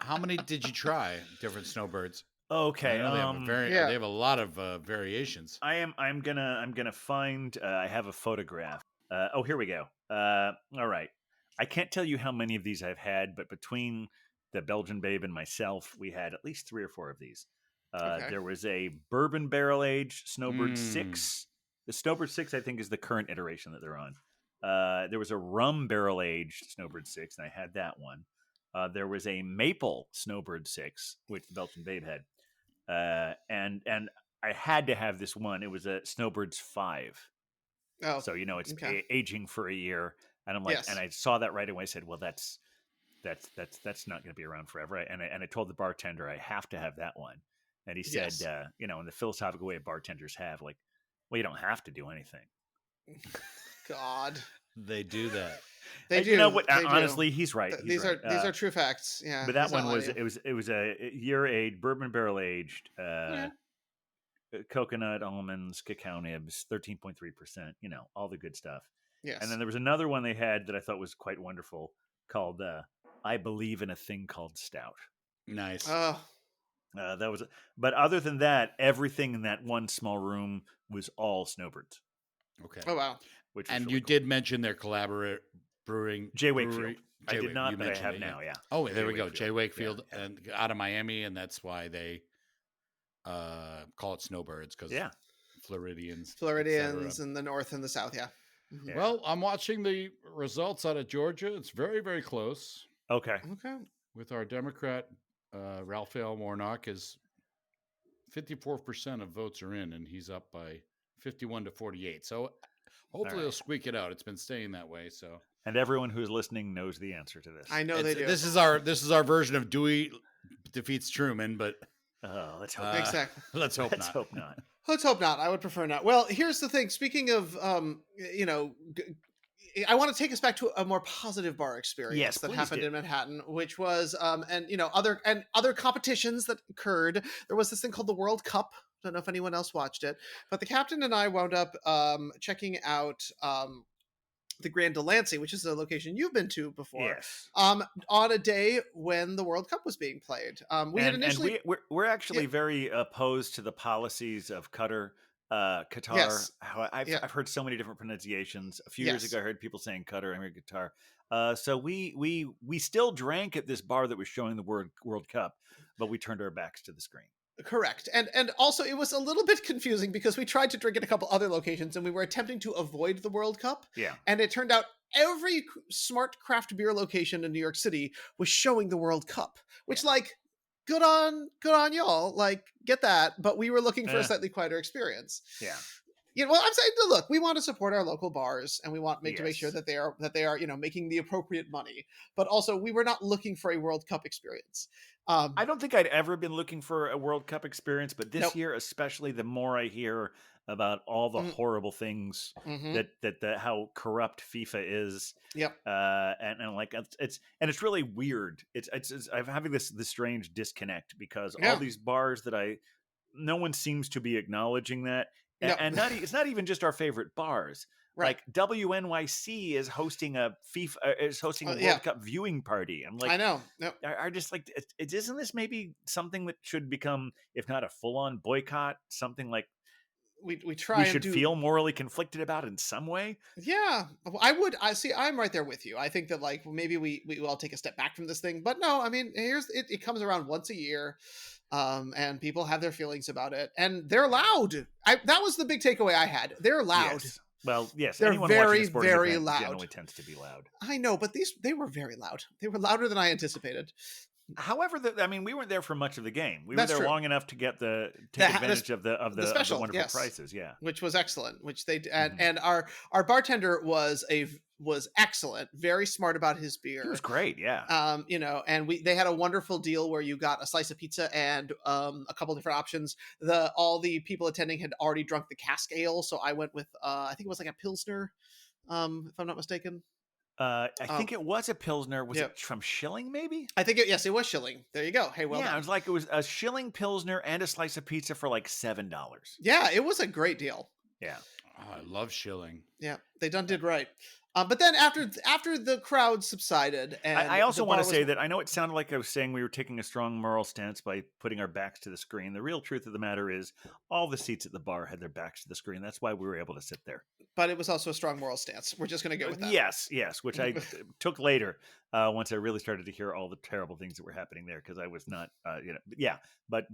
How many did you try? Different Snowbirds. Okay, I know they have a lot of variations. I'm gonna find. I have a photograph. Oh, here we go. All right. I can't tell you how many of these I've had, but between the Belgian Babe and myself, we had at least 3 or 4 of these. Okay. There was a bourbon barrel aged Snowbird 6. The Snowbird 6, I think, is the current iteration that they're on. There was a rum barrel aged Snowbird 6, and I had that one. There was a maple Snowbird 6, which the Belgian Babe had. And I had to have this one. It was a Snowbird's 5. Oh. So, it's okay. aging for a year. And I'm like, Yes. and I saw that right away. I said, well, that's not going to be around forever. And I told the bartender I have to have that one. And he said, Yes. in the philosophical way bartenders have, like, well, you don't have to do anything. God. They do that. They do. You know what? They do. These right. These right. are these are true facts. Yeah. But that he's not one was lying. it was a year aged bourbon barrel aged Yeah. coconut, almonds, cacao nibs, 13.3%, all the good stuff. Yes. And then there was another one they had that I thought was quite wonderful called I Believe in a Thing Called Stout. Nice. Oh. But other than that, everything in that one small room was all Snowbirds. Okay. Oh wow. Which was And really you cool. did mention their brewing. Jay Wakefield. brewery. I did not, you but I mentioned have it, now, yeah. Oh, there Jay we go. Wakefield. Jay Wakefield, Yeah. and out of Miami, and that's why they call it Snowbirds, because Yeah. Floridians. Floridians in the north and the south. Yeah. Mhm. Yeah. Well, I'm watching the results out of Georgia. It's very, very close. Okay. Okay. With our Democrat, Raphael Warnock, is 54% of votes are in, and he's up by 51 to 48. So hopefully right. he'll squeak it out. It's been staying that way. So And everyone who's listening knows the answer to this. I know they do. This is our version of Dewey defeats Truman, but Let's hope not. Exactly. let's hope Let's not. hope not. Let's hope not. I would prefer not. Well, here's the thing. Speaking of, I want to take us back to a more positive bar experience Yes, that please happened do. in Manhattan, which was and other competitions that occurred. There was this thing called the World Cup. I don't know if anyone else watched it, but the captain and I wound up checking out the Grand Delancey, which is a location you've been to before, Yes. on a day when the World Cup was being played. We had initially, we're actually very opposed to the policies of Qatar. Qatar. Yes. How I've Yeah. heard so many different pronunciations. A few years Yes. ago, I heard people saying Qatar. I heard Qatar. So we still drank at this bar that was showing the word World Cup, but we turned our backs to the screen. Correct. And also it was a little bit confusing because we tried to drink at a couple other locations and we were attempting to avoid the World Cup. Yeah. And it turned out every smart craft beer location in New York City was showing the World Cup, which like good on y'all, like get that, but we were looking for a slightly quieter experience. Yeah. You know, well, I'm saying, look, we want to support our local bars and we want to make sure Yes. that they are, you know, making the appropriate money. But also we were not looking for a World Cup experience. I don't think I'd ever been looking for a World Cup experience, but this Nope. year, especially, the more I hear about all the horrible things that how corrupt FIFA is. Yep. And like it's really weird. It's I'm having this strange disconnect because all these bars that no one seems to be acknowledging that. No. And it's not even just our favorite bars. Right. Like WNYC is hosting a World Cup viewing party. I'm like, I know. No. I just like, isn't this maybe something that should become, if not a full-on boycott, something like we should feel morally conflicted about in some way? Yeah, I see. I'm right there with you. I think that like maybe we all take a step back from this thing, but no. I mean, it comes around once a year. And people have their feelings about it, and they're loud. That was the big takeaway I had. They're loud. Yes. Well, yes, they're anyone very, watching a very event loud. Generally tends to be loud. I know, but they were very loud. They were louder than I anticipated. However, we weren't there for much of the game. We That's were there true. long enough to get take advantage of the special, wonderful prices. Yeah, which was excellent. Which they and our bartender was excellent, very smart about his beer. He was great. Yeah. You know, and they had a wonderful deal where you got a slice of pizza and a couple different options. All the people attending had already drunk the cask ale, so I went with I think it was like a Pilsner, if I'm not mistaken. I think it was a Pilsner. Was it from Schilling, maybe? I think it was Schilling. There you go. Hey, well done. It was a Schilling Pilsner and a slice of pizza for like $7. Yeah, it was a great deal. Yeah. Oh, I love Schilling. Yeah, they did right. But then after the crowd subsided, and I also want to say that I know it sounded like I was saying we were taking a strong moral stance by putting our backs to the screen. The real truth of the matter is all the seats at the bar had their backs to the screen. That's why we were able to sit there. But it was also a strong moral stance. We're just going to go with that. Yes, which I took later once I really started to hear all the terrible things that were happening there because I was not, But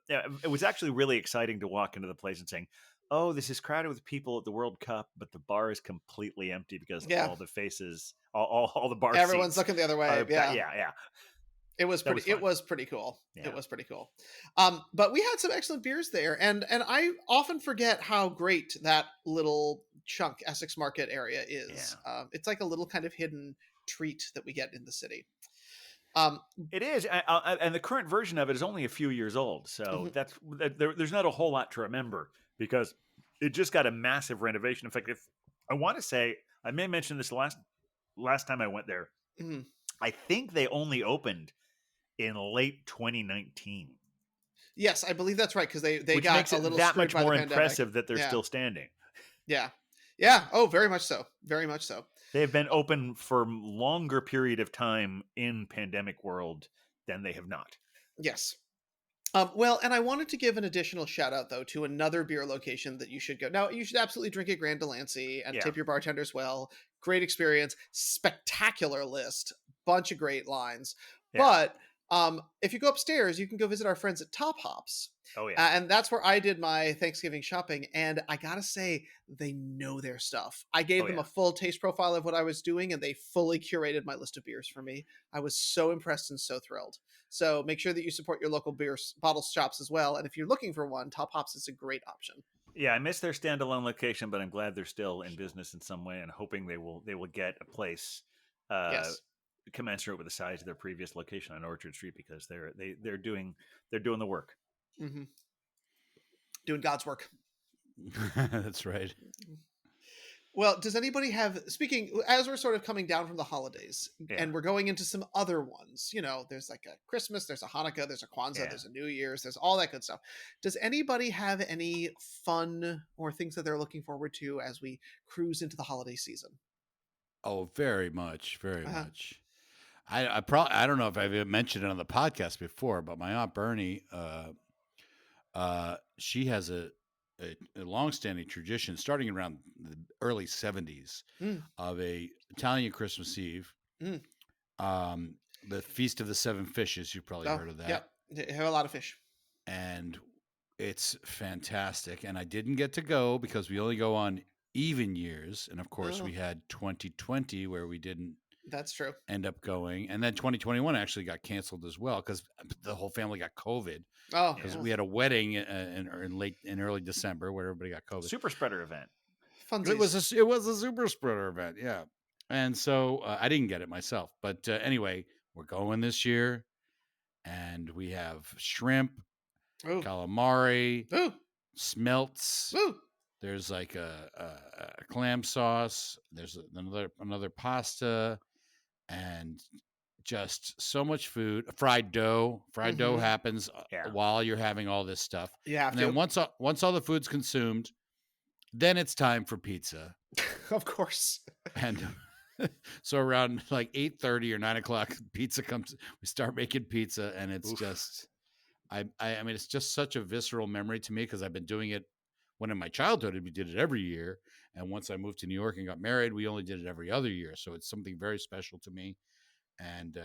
it was actually really exciting to walk into the place and saying, oh, this is crowded with people at the World Cup, but the bar is completely empty because all the faces, all the bar everyone's seats looking the other way. Yeah. It was pretty. It was pretty cool. Yeah. It was pretty cool. But we had some excellent beers there, and I often forget how great that little chunk Essex Market area is. Yeah. It's like a little kind of hidden treat that we get in the city. It is, and the current version of it is only a few years old, so there's not a whole lot to remember because it just got a massive renovation. In fact, if I want to say, I may mention this last time I went there. Mm-hmm. I think they only opened in late 2019. Yes, I believe that's right because they Which got makes a it little that screwed much more by the impressive pandemic. that they're still standing. Yeah. Oh, very much so. Very much so. They have been open for a longer period of time in pandemic world than they have not. Yes. Well, and I wanted to give an additional shout out though to another beer location that you should go. Now, you should absolutely drink at Grand Delancey and tip your bartenders well. Great experience, spectacular list, bunch of great lines. Yeah. But if you go upstairs, you can go visit our friends at Top Hops. Oh yeah, and that's where I did my Thanksgiving shopping. And I gotta say, they know their stuff. I gave them a full taste profile of what I was doing, and they fully curated my list of beers for me. I was so impressed and so thrilled. So make sure that you support your local beer bottle shops as well. And if you're looking for one, Top Hops is a great option. Yeah, I miss their standalone location, but I'm glad they're still in business in some way, and hoping they will get a place commensurate with the size of their previous location on Orchard Street because they're doing the work. Mm-hmm. Doing God's work. That's right. Well, does anybody have, speaking, as we're sort of coming down from the holidays and we're going into some other ones, there's like a Christmas, there's a Hanukkah, there's a Kwanzaa, there's a New Year's, there's all that good stuff. Does anybody have any fun or things that they're looking forward to as we cruise into the holiday season? Oh, very much, very much. I don't know if I've mentioned it on the podcast before, but my Aunt Bernie, she has a longstanding tradition starting around the early 70s of a Italian Christmas Eve. The Feast of the Seven Fishes. You've probably heard of that. Yep. They have a lot of fish. And it's fantastic. And I didn't get to go because we only go on even years. And of course we had 2020 where we didn't That's true. end up going. And then 2021 actually got canceled as well because the whole family got COVID. Oh, because we had a wedding in early December where everybody got COVID. Super spreader event. Funsies. It was a super spreader event, yeah. And so I didn't get it myself, but anyway, we're going this year, and we have shrimp, calamari, smelts. There's like a clam sauce. There's another pasta, and just so much food. Fried dough. Fried dough happens while you're having all this stuff. Yeah. And then once all the food's consumed, then it's time for pizza. Of course. And so around like 8:30 or 9 o'clock, pizza comes. We start making pizza, and it's just, I mean, it's just such a visceral memory to me because I've been doing it when in my childhood we did it every year, and once I moved to New York and got married, we only did it every other year. So it's something very special to me, and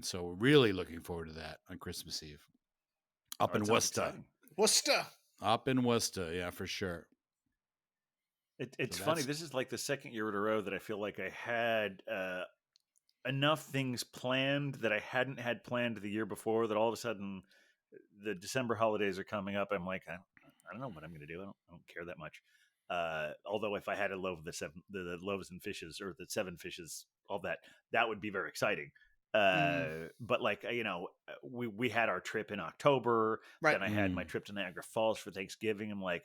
so we're really looking forward to that on Christmas Eve up in Worcester. Up in Worcester, yeah, for sure. It's funny. This is like the second year in a row that I feel like I had enough things planned that I hadn't had planned the year before. That all of a sudden, the December holidays are coming up. I'm like, I don't know what I'm going to do. I don't care that much. Although if I had a loaf of the loaves and fishes or the seven fishes, all that would be very exciting. But like, we had our trip in October. Right. Then I had my trip to Niagara Falls for Thanksgiving. I'm like,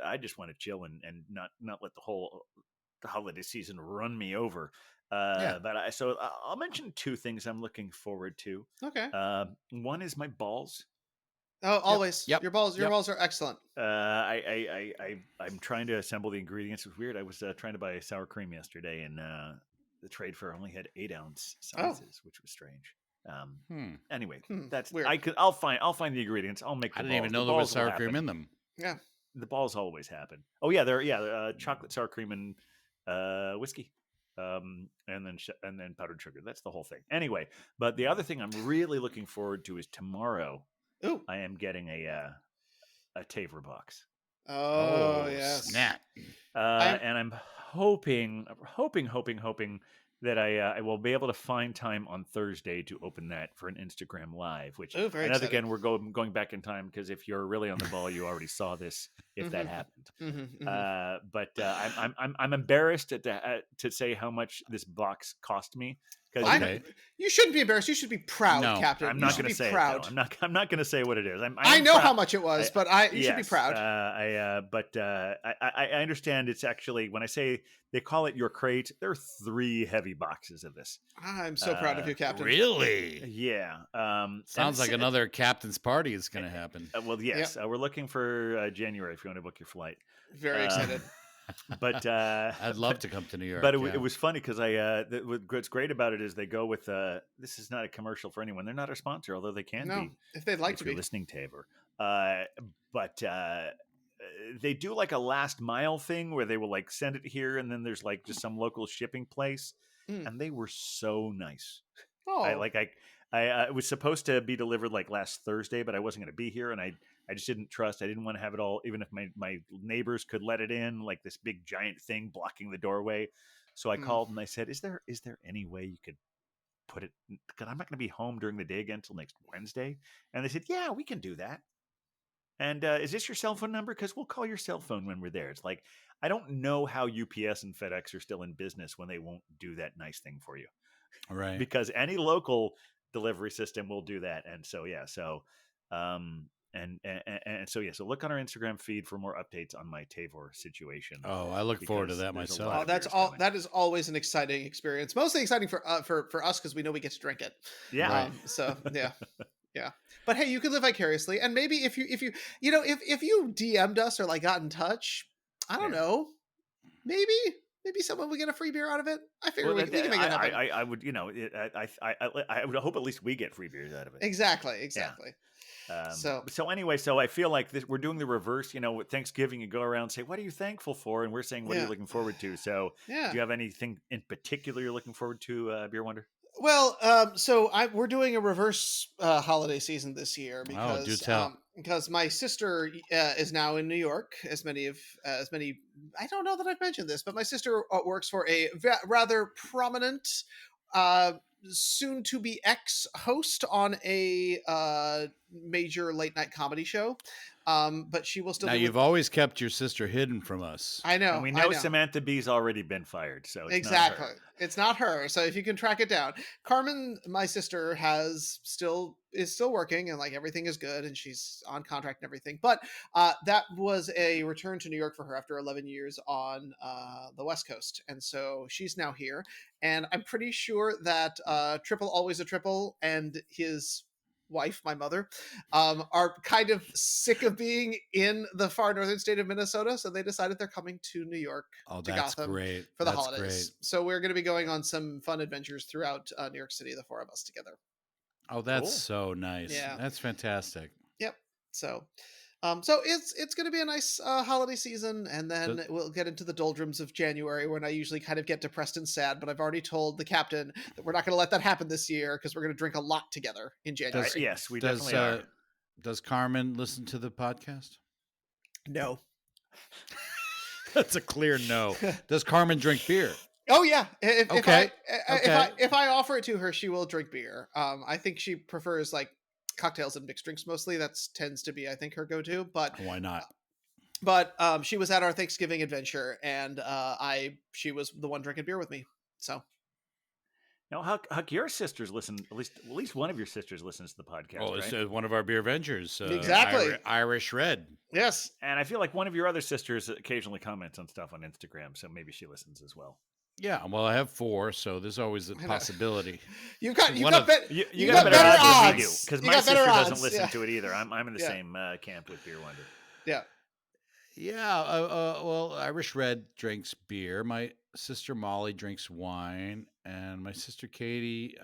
I just want to chill and not let the holiday season run me over. But so I'll mention two things I'm looking forward to. Okay. One is my balls. Oh, always. Yep. Your balls are excellent. I'm trying to assemble the ingredients. It's weird. I was trying to buy sour cream yesterday, and the trade fair only had 8-ounce sizes, which was strange. Anyway, that's weird. I'll find the ingredients. I'll make. I didn't even know there was sour cream in them. Yeah. The balls always happen. Oh yeah, they're chocolate sour cream and whiskey, and then powdered sugar. That's the whole thing. Anyway, but the other thing I'm really looking forward to is tomorrow. Ooh. I am getting a Taver box. Oh yes, snap! And I'm hoping that I will be able to find time on Thursday to open that for an Instagram live. Which, again, we're going back in time because if you're really on the ball, you already saw this if that happened. But I'm embarrassed to say how much this box cost me. You shouldn't be embarrassed. You should be proud, Captain. I'm not going to say proud. I'm not going to say what it is. I know how much it was, but you should be proud. I understand it's actually, when I say they call it your crate, there are 3 heavy boxes of this. I'm so proud of you, Captain. Really? Yeah. Sounds like another captain's party is going to happen. Well, yes. We're looking for January if you want to book your flight. Very excited. But I'd love to come to New York. But it was funny because what's great about it is they go with this is not a commercial for anyone. They're not our sponsor, although they can be if they'd like to be listening, Taver. But they do like a last mile thing where they will like send it here, and then there's like just some local shipping place, and they were so nice. Oh, it was supposed to be delivered like last Thursday, but I wasn't going to be here, and I just didn't trust. I didn't want to have it all, even if my neighbors could let it in, like this big giant thing blocking the doorway. So I called and I said, "Is there any way you could put it? Because I'm not going to be home during the day again until next Wednesday." And they said, "Yeah, we can do that." And is this your cell phone number? Because we'll call your cell phone when we're there. It's like, I don't know how UPS and FedEx are still in business when they won't do that nice thing for you. Right. Because any local delivery system will do that. And so, yeah. So And so yeah, so look on our Instagram feed for more updates on my Tavor situation. Oh, I look forward to because that there's a myself. lot Oh, of that's beers all. coming. That is always an exciting experience. Mostly exciting for us because we know we get to drink it. Yeah. Right. So yeah, yeah. But hey, you can live vicariously, and maybe if you if you DM'd us or like got in touch, I don't Yeah. know, maybe someone would get a free beer out of it. I figure we can make it happen. I would, I would hope at least we get free beers out of it. Exactly. So anyway, so I feel like we're doing the reverse. With Thanksgiving, you go around and say, "What are you thankful for?" And we're saying, "What are you looking forward to?" So, do you have anything in particular you're looking forward to, Beer Wonder? Well, so we're doing a reverse holiday season this year because do tell. Because my sister is now in New York. As many I don't know that I've mentioned this, but my sister works for a rather prominent, soon to be ex host on a major late night comedy show. But she will still. Now you've always kept your sister hidden from us. I know. And we know Samantha B's already been fired, so it's exactly. not her. It's not her. So if you can track it down, Carmen, my sister, is still working, and like everything is good, and she's on contract and everything. But that was a return to New York for her after 11 years on the West Coast, and so she's now here. And I'm pretty sure that Triple Always a Triple and his wife, my mother, are kind of sick of being in the far northern state of Minnesota, so they decided they're coming to New York to Gotham for the holidays. Great. So we're going to be going on some fun adventures throughout New York City, the four of us together. Oh, that's so nice. Yeah, that's fantastic. Yep. So it's going to be a nice holiday season, and then we'll get into the doldrums of January when I usually kind of get depressed and sad. But I've already told the captain that we're not going to let that happen this year because we're going to drink a lot together in January. Yes, we definitely are. Does Carmen listen to the podcast? No. That's a clear no. Does Carmen drink beer? Oh yeah. If I offer it to her, she will drink beer. I think she prefers like cocktails and mixed drinks mostly. That tends to be, I think, her go-to. But why not? But she was at our Thanksgiving adventure, and she was the one drinking beer with me. So. Now, Huck, your sisters listen. At least one of your sisters listens to the podcast. Oh, right? It's one of our beer ventures. Exactly. Irish Red. Yes. And I feel like one of your other sisters occasionally comments on stuff on Instagram, so maybe she listens as well. Yeah, well, I have 4, so there's always a possibility. You got better odds because my sister doesn't listen to it either. I'm in the same camp with Beer Wonder. Yeah. Yeah. Well, Irish Red drinks beer. My sister Molly drinks wine, and my sister Katie,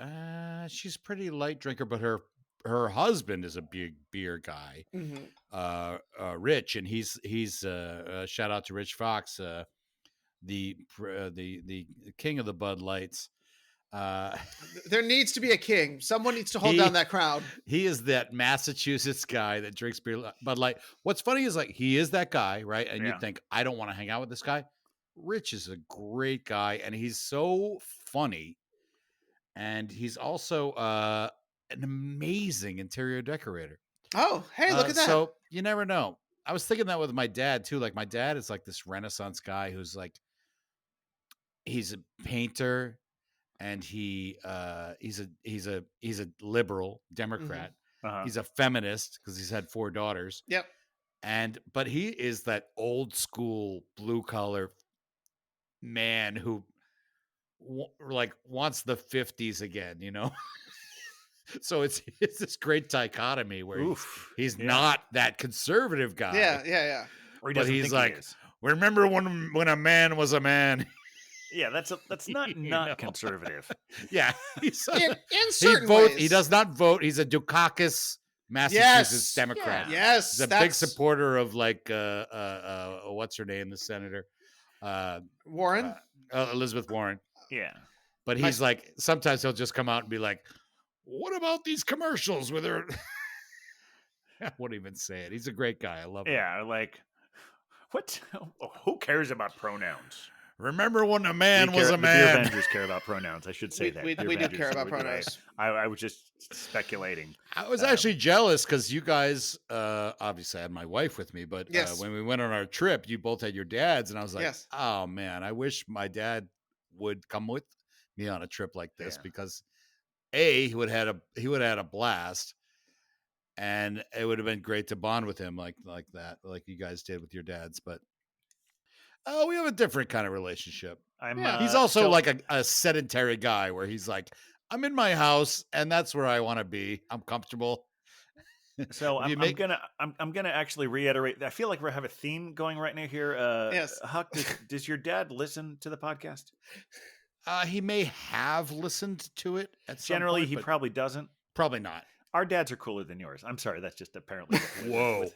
she's a pretty light drinker, but her husband is a big beer guy. Mm-hmm. Rich, and he's shout out to Rich Fox, the king of the Bud Lights. There needs to be a king. Someone needs to hold down that crowd. He is that Massachusetts guy that drinks beer, Bud Light. What's funny is like he is that guy, right? And you think, I don't want to hang out with this guy. Rich is a great guy, and he's so funny, and he's also an amazing interior decorator. Oh, hey, look at that! So you never know. I was thinking that with my dad too. Like my dad is like this Renaissance guy who's like, he's a painter. And he's a liberal Democrat. Mm-hmm. Uh-huh. He's a feminist because he's had 4 daughters. Yep. But he is that old school blue collar man who wants the 50s again, you know. So it's this great dichotomy where he's not that conservative guy. Yeah. But he's like, remember when a man was a man. Yeah, that's not conservative. Yeah, he's in certain ways. He does not vote. He's a Dukakis, Massachusetts Democrat. Yeah. Yes, he's a big supporter of like what's her name, the senator, Warren, Elizabeth Warren. Yeah, but he's like sometimes he'll just come out and be like, "What about these commercials with her?" I won't even say it. He's a great guy. I love him. Yeah, like what? Who cares about pronouns? Remember when a man was a man? The Beer Avengers care about pronouns. I should say that. We do care about pronouns. I was just speculating. I was actually jealous because you guys, obviously I had my wife with me, but when we went on our trip, you both had your dads, and I was like, oh man, I wish my dad would come with me on a trip like this because he would have had a blast, and it would have been great to bond with him like that, like you guys did with your dads. But we have a different kind of relationship. He's also like a sedentary guy where he's like, I'm in my house and that's where I want to be. I'm comfortable. So I'm gonna actually reiterate. I feel like we have a theme going right now here. Yes. Huck, does your dad listen to the podcast? He may have listened to it at some Generally, point, he but probably doesn't. probably not. Our dads are cooler than yours. I'm sorry, that's just apparently. Whoa.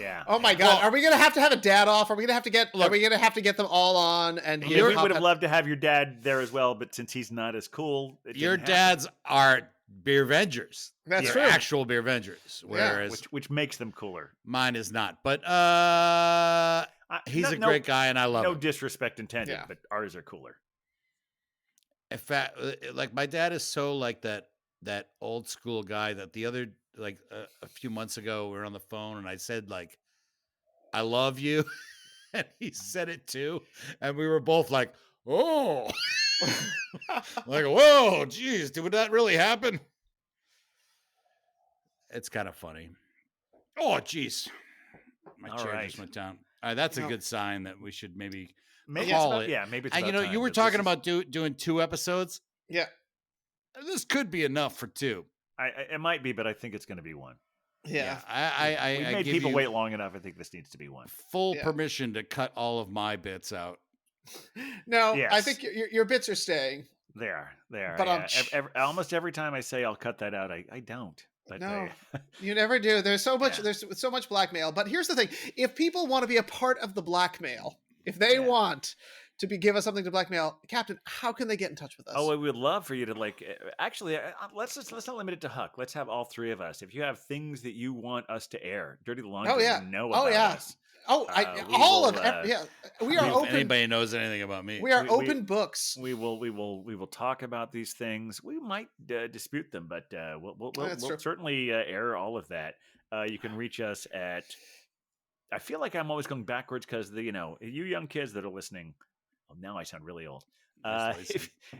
Yeah. Oh my God! Are we gonna have a dad off? Are we gonna have to get? Look, are we gonna have to get them all on? And We would have loved to have your dad there as well, but since he's not as cool, your dads are beer vengers. That's They're true. actual beer vengers, whereas which makes them cooler. mine is not. But he's a great guy, and I love him. No disrespect intended, but ours are cooler. In fact, like my dad is so like that old school guy that the other like a few months ago we were on the phone and I said like I love you and he said it too and we were both like, oh. Like, whoa, geez, would that really happen? It's kind of funny. Oh, geez, my chair just went down. That's a good sign that we should maybe call it. Yeah, maybe it's and about you were talking about doing 2 episodes. Yeah, this could be enough for 2. It might be, but I think it's going to be 1. Yeah. I made people wait long enough. I think this needs to be 1. Full permission to cut all of my bits out. No, yes. I think your bits are staying. They are. But almost every time I say I'll cut that out, I don't. But no, you never do. There's so much. There's so much blackmail. But here's the thing: if people want to be a part of the blackmail, if they want to give us something to blackmail, Captain, how can they get in touch with us? Oh, we would love for you to actually, let's not limit it to Huck. Let's have all 3 of us. If you have things that you want us to air, dirty laundry, you know about us. Oh, we are open. If anybody knows anything about me, we are open books. We will talk about these things. We might dispute them, but we'll certainly air all of that. You can reach us at. I feel like I'm always going backwards because you young kids that are listening. Well, now I sound really old.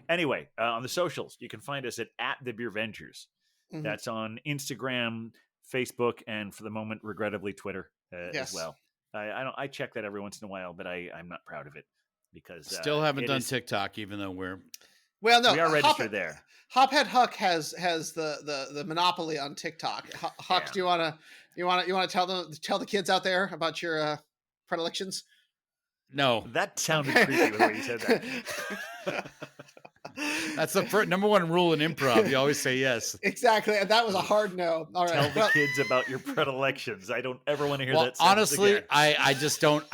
Anyway, on the socials, you can find us at the Beer Vengers. Mm-hmm. That's on Instagram, Facebook, and for the moment, regrettably, Twitter as well. I check that every once in a while, but I'm not proud of it because still haven't done TikTok, even though we are registered there. Hophead Huck has the monopoly on TikTok. Huck, do you want to tell the kids out there about your predilections? No, that sounded creepy the way you said that. That's the #1 rule in improv. You always say yes. Exactly, and that was a hard no. All right, tell the kids about your predilections. I don't ever want to hear that. Honestly, again. I just don't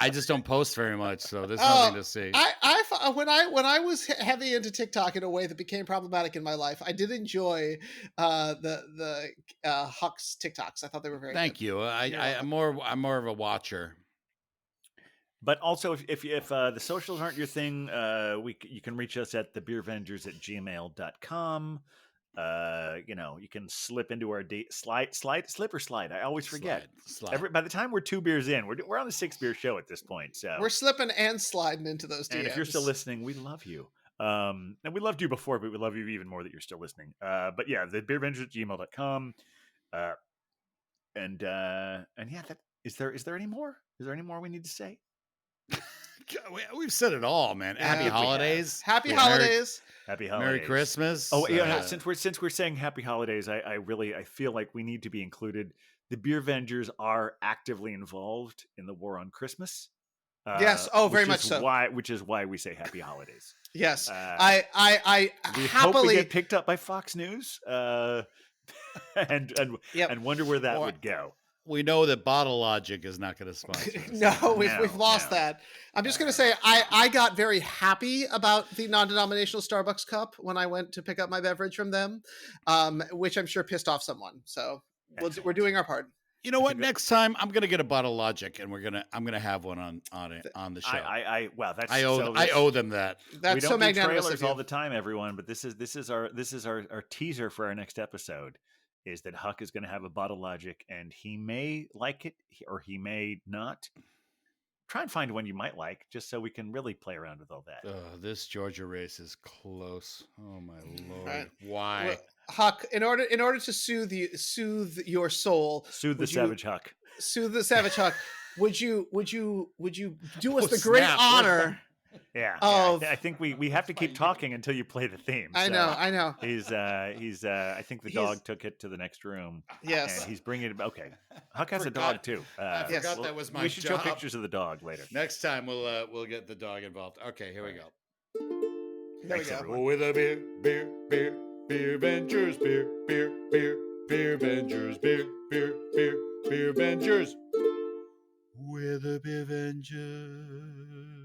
post very much, so there's nothing to see. When I was heavy into TikTok in a way that became problematic in my life, I did enjoy the Huck's TikToks. I thought they were very. Thank you. I'm more of a watcher. But also, if the socials aren't your thing, you can reach us at thebeervengers@gmail.com. You can slip into our slip or slide. I always forget. Slide. By the time we're 2 beers in, we're on the 6 beer show at this point. So we're slipping and sliding into those DMs. And if you're still listening, we love you. And we loved you before, but we love you even more that you're still listening. But yeah, thebeervengers@gmail.com. Is there any more? Is there any more we need to say? We've said it all, man. Happy holidays. Happy holidays. Happy holidays. Merry Christmas. Oh, since we're saying happy holidays, I feel like we need to be included. The Beer Vengers are actively involved in the war on Christmas. Yes. Oh, very much so. Which is why we say happy holidays. Yes. I happily hope we get picked up by Fox News. And wonder where that would go. We know that Bottle Logic is not going to sponsor us. No, we've lost that. I'm just going to say I got very happy about the non-denominational Starbucks cup when I went to pick up my beverage from them, which I'm sure pissed off someone. So we're doing our part. You know what? Next time I'm going to get a Bottle Logic, and I'm going to have one on the show. I owe them that. That's we don't so do magnanimous trailers all the time, everyone. But this is our teaser for our next episode. Is that Huck is going to have a Bottle Logic, and he may like it or he may not. try and find one you might like, just so we can really play around with all that. This Georgia race is close. Oh my lord! Right. Why? Well, Huck, in order to soothe your soul, Soothe the would you- savage Huck. soothe the savage Huck, would you do us Oh, the great snap. honor? Yeah, Of- I think we have to keep talking until you play the theme. I so know. He's I think the dog took it to the next room. Yes. And he's bringing it. Okay, Huck has a Forgot- dog too. I Yes. forgot that was my We should job. show pictures of the dog later. Next time we'll get the dog involved. Okay, here we go. There we Thanks, go. everyone. With a beer ventures, beer ventures, beer ventures. With a beer ventures.